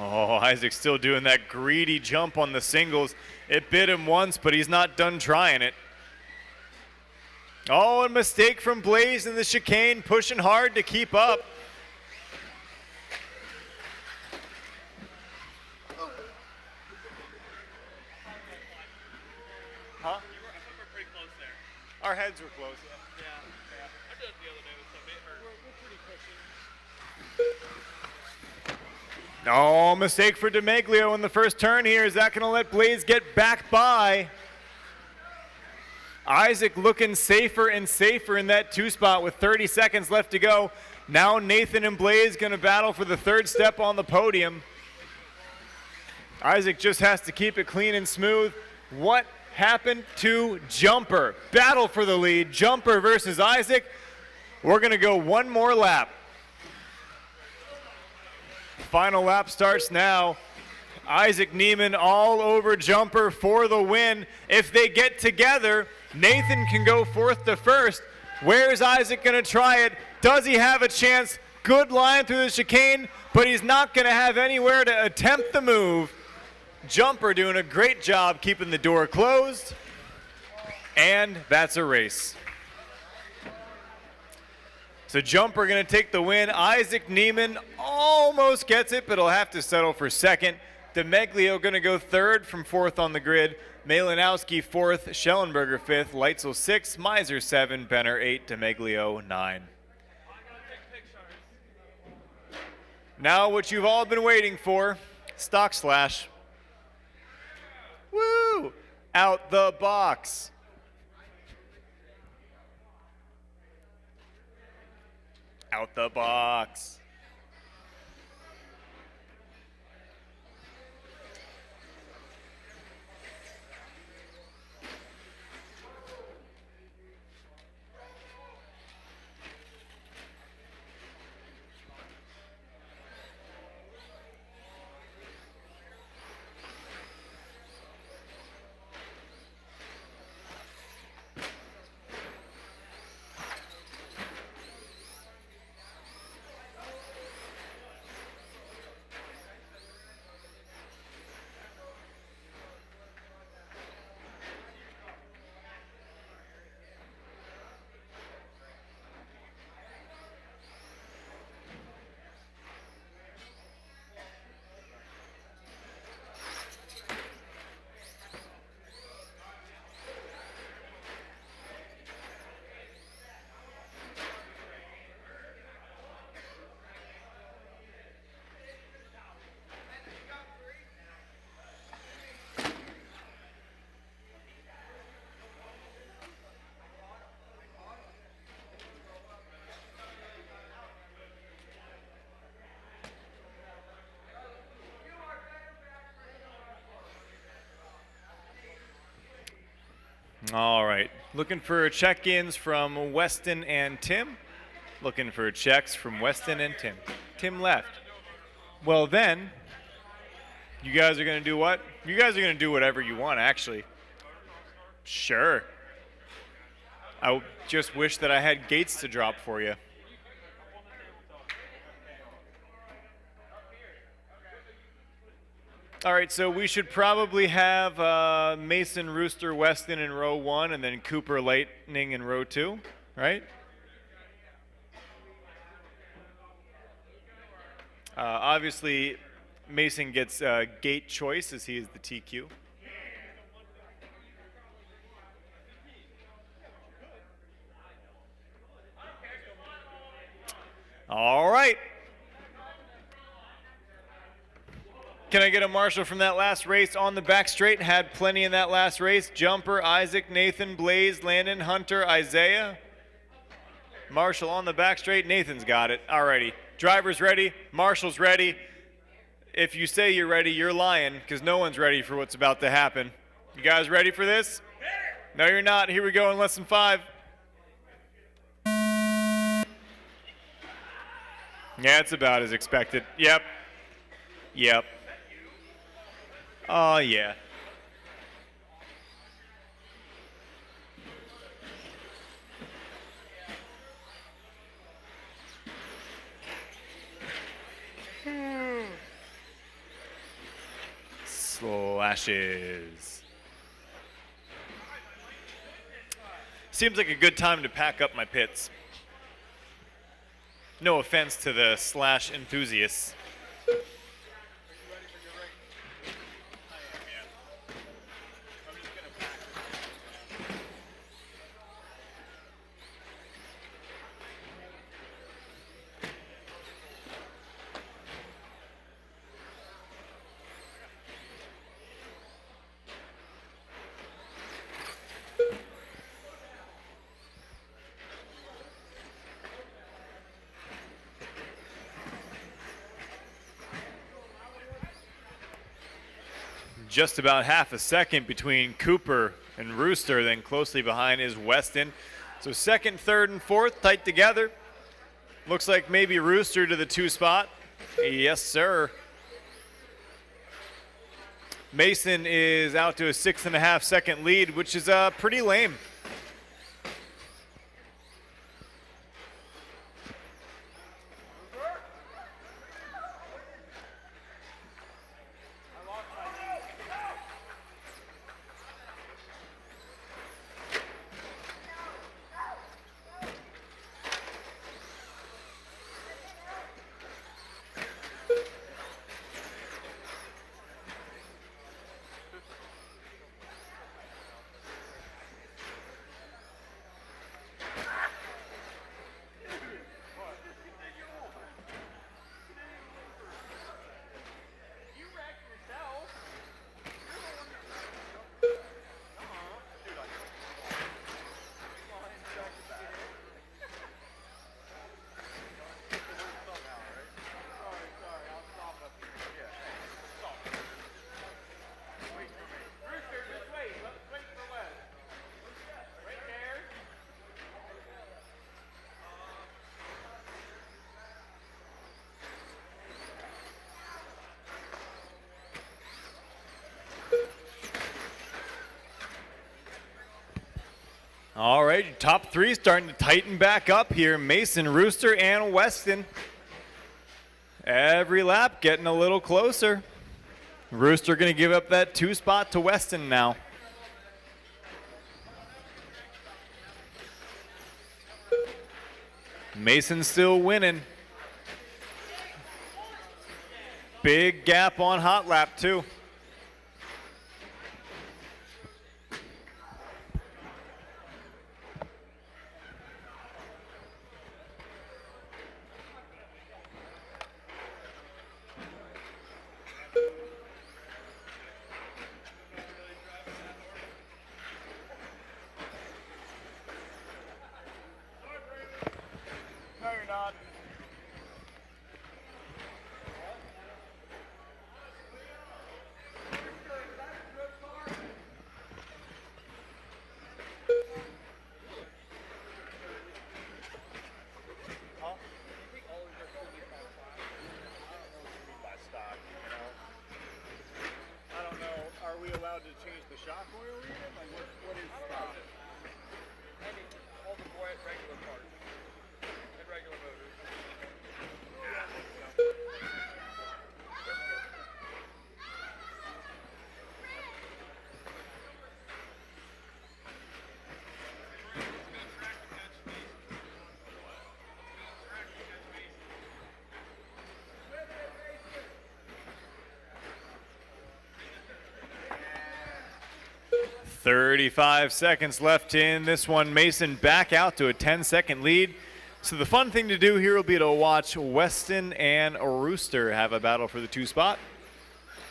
Oh, Isaac's still doing that greedy jump on the singles. It bit him once, but he's not done trying it. Oh, a mistake from Blaze in the chicane, pushing hard to keep up. Huh? We're pretty close there. Our heads were close. Yeah. I did it the other day with somebody. It hurt. We're pretty cushy. Oh, mistake for DeMaglio in the first turn here. Is that going to let Blaze get back by? Isaac looking safer and safer in that 2 spot with 30 seconds left to go. Now Nathan and Blaze going to battle for the 3rd step on the podium. Isaac just has to keep it clean and smooth. What happened to Jumper? Battle for the lead. Jumper versus Isaac. We're going to go one more lap. Final lap starts now. Isaac Neiman all over Jumper for the win. If they get together, Nathan can go 4th to 1st. Where's Isaac going to try it? Does he have a chance? Good line through the chicane, but he's not going to have anywhere to attempt the move. Jumper doing a great job keeping the door closed. And that's a race. So Jumper going to take the win. Isaac Neiman almost gets it, but he'll have to settle for 2nd. DeMaglio going to go 3rd from 4th on the grid. Malinowski 4th, Schellenberger 5th, Leitzel 6th, Miser 7, Benner 8, DeMaglio 9. Now what you've all been waiting for, Stock Slash. Woo! Out the box. Out the box. All right. Looking for check-ins from Weston and Tim. Looking for checks from Weston and Tim. Tim left. Well, then, you guys are going to do what? You guys are going to do whatever you want, actually. Sure. I just wish that I had gates to drop for you. All right, so we should probably have Mason, Rooster, Weston in row 1, and then Cooper, Lightning in row 2, right? Obviously, Mason gets gate choice as he is the TQ. All right. Can I get a marshal from that last race on the back straight? Had plenty in that last race. Jumper, Isaac, Nathan, Blaze, Landon, Hunter, Isaiah. Marshall on the back straight. Nathan's got it. Alrighty. Driver's ready. Marshall's ready. If you say you're ready, you're lying, because no one's ready for what's about to happen. You guys ready for this? No, you're not. Here we go in less than 5. Yeah, it's about as expected. Yep. Yep. Oh, yeah. Slashes. Seems like a good time to pack up my pits. No offense to the slash enthusiasts. Just about half a second between Cooper and Rooster, then closely behind is Weston. So second, third, and fourth tight together. Looks like maybe Rooster to the 2 spot. Yes, sir. Mason is out to a 6.5 second lead, which is pretty lame. All right, top 3 starting to tighten back up here. Mason, Rooster, and Weston. Every lap getting a little closer. Rooster going to give up that 2 spot to Weston now. Mason still winning. Big gap on hot lap too. we allowed to change the shock oil even? Like what is All the regular parts and regular motors. 35 seconds left in this one. Mason back out to a 10-second lead. So the fun thing to do here will be to watch Weston and Rooster have a battle for the 2 spot.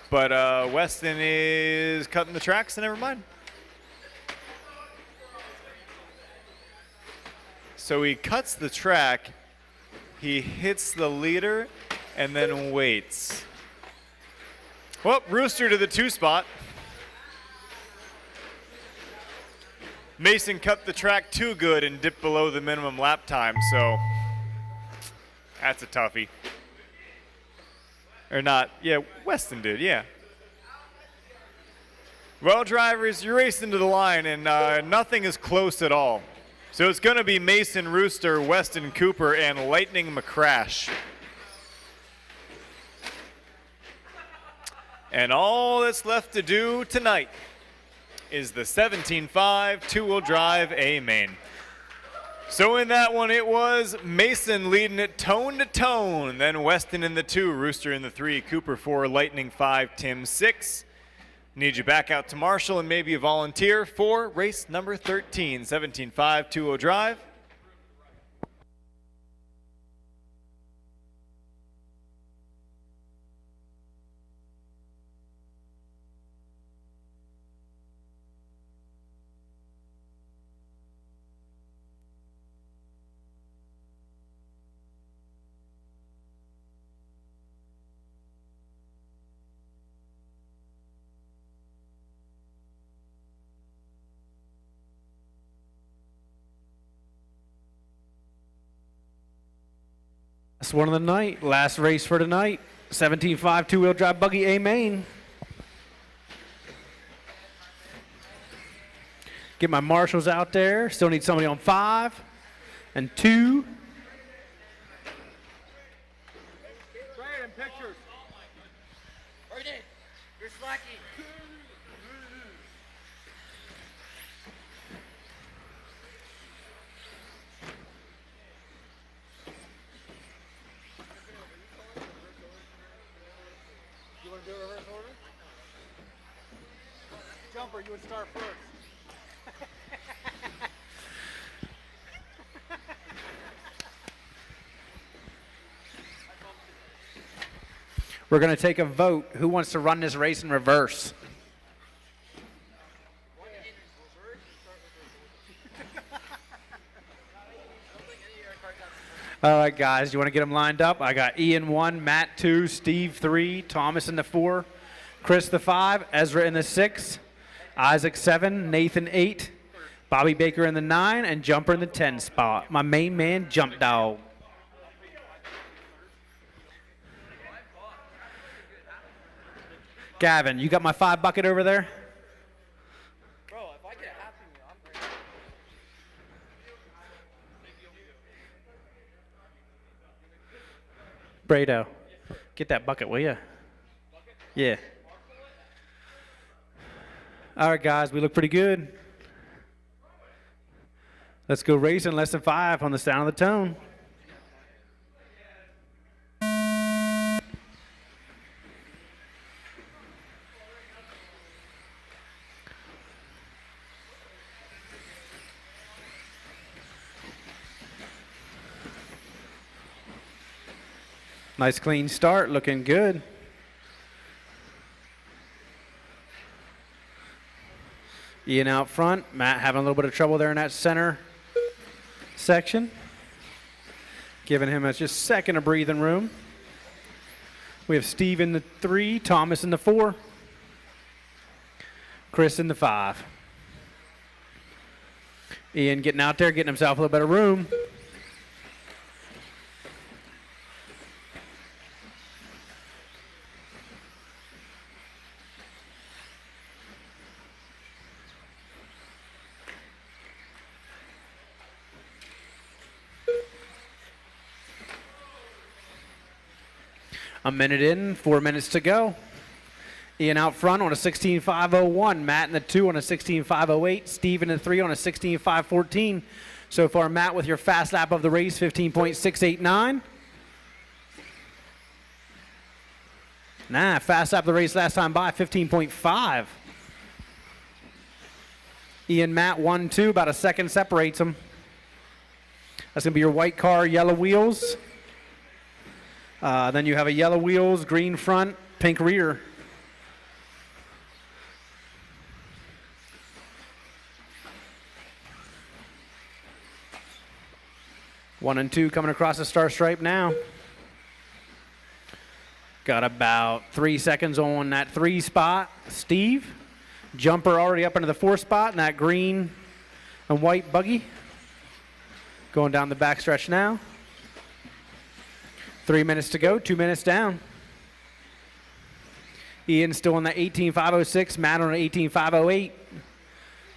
But Weston is cutting the track, so never mind. So he cuts the track, he hits the leader, and then waits. Well, Rooster to the 2 spot. Mason cut the track too good and dipped below the minimum lap time, so that's a toughie. Or not, yeah, Weston did, yeah. Well, drivers, you're racing to the line, and nothing is close at all. So it's going to be Mason Rooster, Weston Cooper, and Lightning McCrash. And all that's left to do tonight is the 17.5 two-wheel drive A main. So in that one, it was Mason leading it tone to tone, then Weston in the 2, Rooster in the 3, Cooper 4, Lightning 5, Tim 6. Need you back out to Marshall and maybe a volunteer for race number 13, 17.5 two-wheel drive. Last one of the night, last race for tonight. 17.5 two-wheel drive buggy A main. Get my marshals out there. Still need somebody on 5 and 2. Brandon, pictures. Brandon, you're slacking. You want to do a reverse order? Jumper, you would start first. We're going to take a vote. Who wants to run this race in reverse? All right, guys, you want to get them lined up? I got Ian 1, Matt 2, Steve 3, Thomas in the 4, Chris the 5, Ezra in the 6, Isaac 7, Nathan 8, Bobby Baker in the 9, and Jumper in the 10 spot. My main man, Jump Dog. Gavin, you got my 5 bucket over there? Bro, if I get happy, I'm great. Brado, get that bucket, will ya? Yeah. All right, guys, we look pretty good. Let's go racing less than 5 on the sound of the tone. Nice clean start, looking good. Ian out front, Matt having a little bit of trouble there in that center section. Giving him just a second of breathing room. We have Steve in the 3, Thomas in the 4, Chris in the 5. Ian getting out there, getting himself a little bit of room. A minute in, 4 minutes to go. Ian out front on a 16.501. Matt in the 2 on a 16.508. Steve in the 3 on a 16.514. So far, Matt with your fast lap of the race, 15.689. Fast lap of the race last time by, 15.5. Ian, Matt, 1-2, about a second separates them. That's going to be your white car, yellow wheels. Then you have a yellow wheels, green front, pink rear. One and two coming across the star stripe now. Got about 3 seconds on that 3 spot. Steve, jumper already up into the 4 spot in that green and white buggy. Going down the backstretch now. 3 minutes to go, 2 minutes down. Ian still on the 18.506, Matt on an 18.508.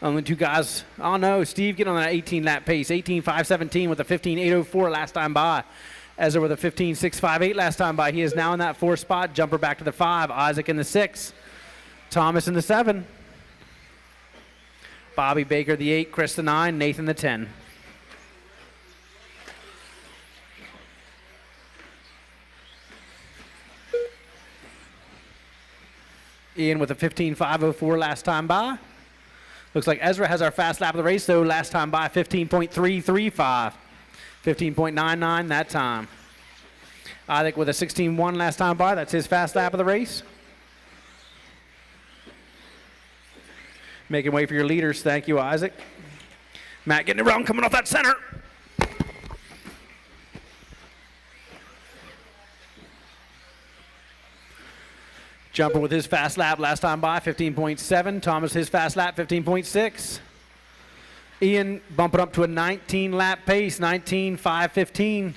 Only 2 guys. Oh no, Steve getting on that 18 lap pace. 18.517 with a 15.804 last time by. Ezra with a 15.658 last time by. He is now in that 4 spot. Jumper back to the 5. Isaac in the 6. Thomas in the 7. Bobby Baker the 8. Chris the 9. Nathan the 10. Ian with a 15.504 last time by. Looks like Ezra has our fast lap of the race, though, last time by 15.335. 15.99 that time. Isaac with a 16.1 last time by. That's his fast lap of the race. Making way for your leaders. Thank you, Isaac. Matt getting around, coming off that center. Jumper with his fast lap last time by, 15.7. Thomas, his fast lap, 15.6. Ian bumping up to a 19 lap pace, 19.515.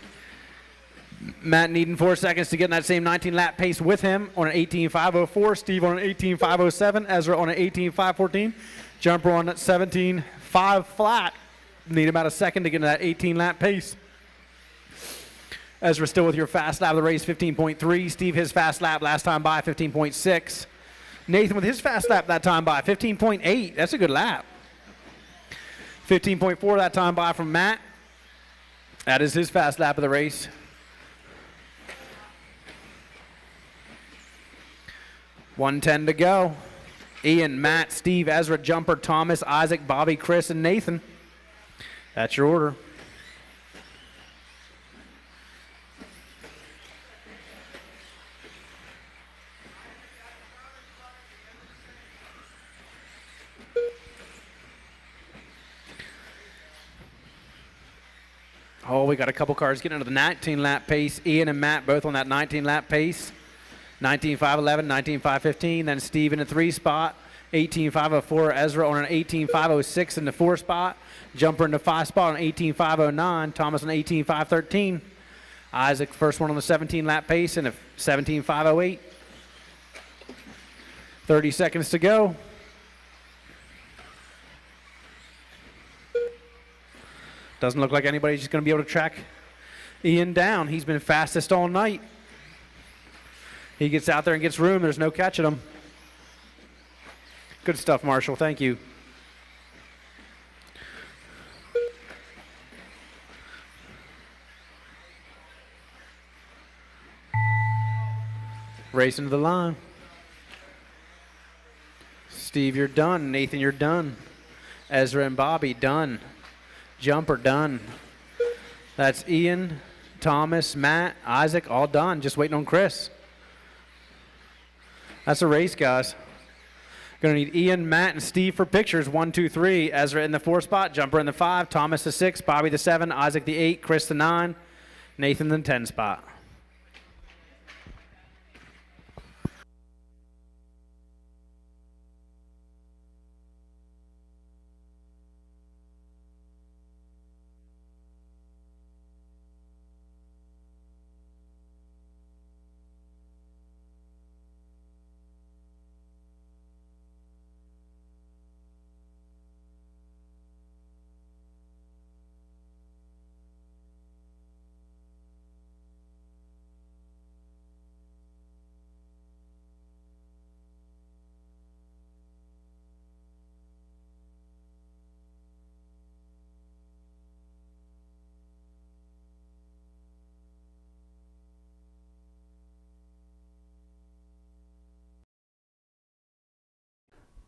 Matt needing 4 seconds to get in that same 19 lap pace with him on an 18.504. Steve on an 18.507. Ezra on an 18.514. Jumper on that 17.5 flat. Need about a second to get into that 18 lap pace. Ezra still with your fast lap of the race, 15.3. Steve, his fast lap last time by, 15.6. Nathan with his fast lap that time by, 15.8. That's a good lap. 15.4 that time by from Matt. That is his fast lap of the race. $1:10 to go. Ian, Matt, Steve, Ezra, Jumper, Thomas, Isaac, Bobby, Chris, and Nathan. That's your order. Oh, we got a couple cars getting into the 19 lap pace. Ian and Matt both on that 19 lap pace. 19.511, 19.515. Then Steve in the 3 spot. 18.504. Ezra on an 18.506 in the 4 spot. Jumper in the 5 spot on 18.509. Thomas on 18.513. Isaac first one on the 17 lap pace and a 17.508. 30 seconds to go. Doesn't look like anybody's just going to be able to track Ian down. He's been fastest all night. He gets out there and gets room. There's no catching him. Good stuff, Marshall. Thank you. Racing to the line. Steve, you're done. Nathan, you're done. Ezra and Bobby, done. Jumper, done. That's Ian, Thomas, Matt, Isaac, all done. Just waiting on Chris. That's a race, guys. Going to need Ian, Matt, and Steve for pictures. 1, 2, 3. Ezra in the 4 spot. Jumper in the 5. Thomas the 6. Bobby the 7. Isaac the 8. Chris the 9. Nathan the 10 spot.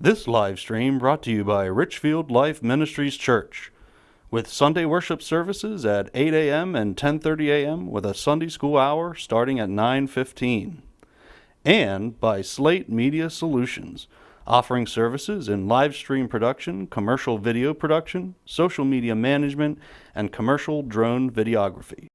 This live stream brought to you by Richfield Life Ministries Church, with Sunday worship services at 8 a.m. and 10:30 a.m. with a Sunday school hour starting at 9:15. And by Slate Media Solutions, offering services in live stream production, commercial video production, social media management, and commercial drone videography.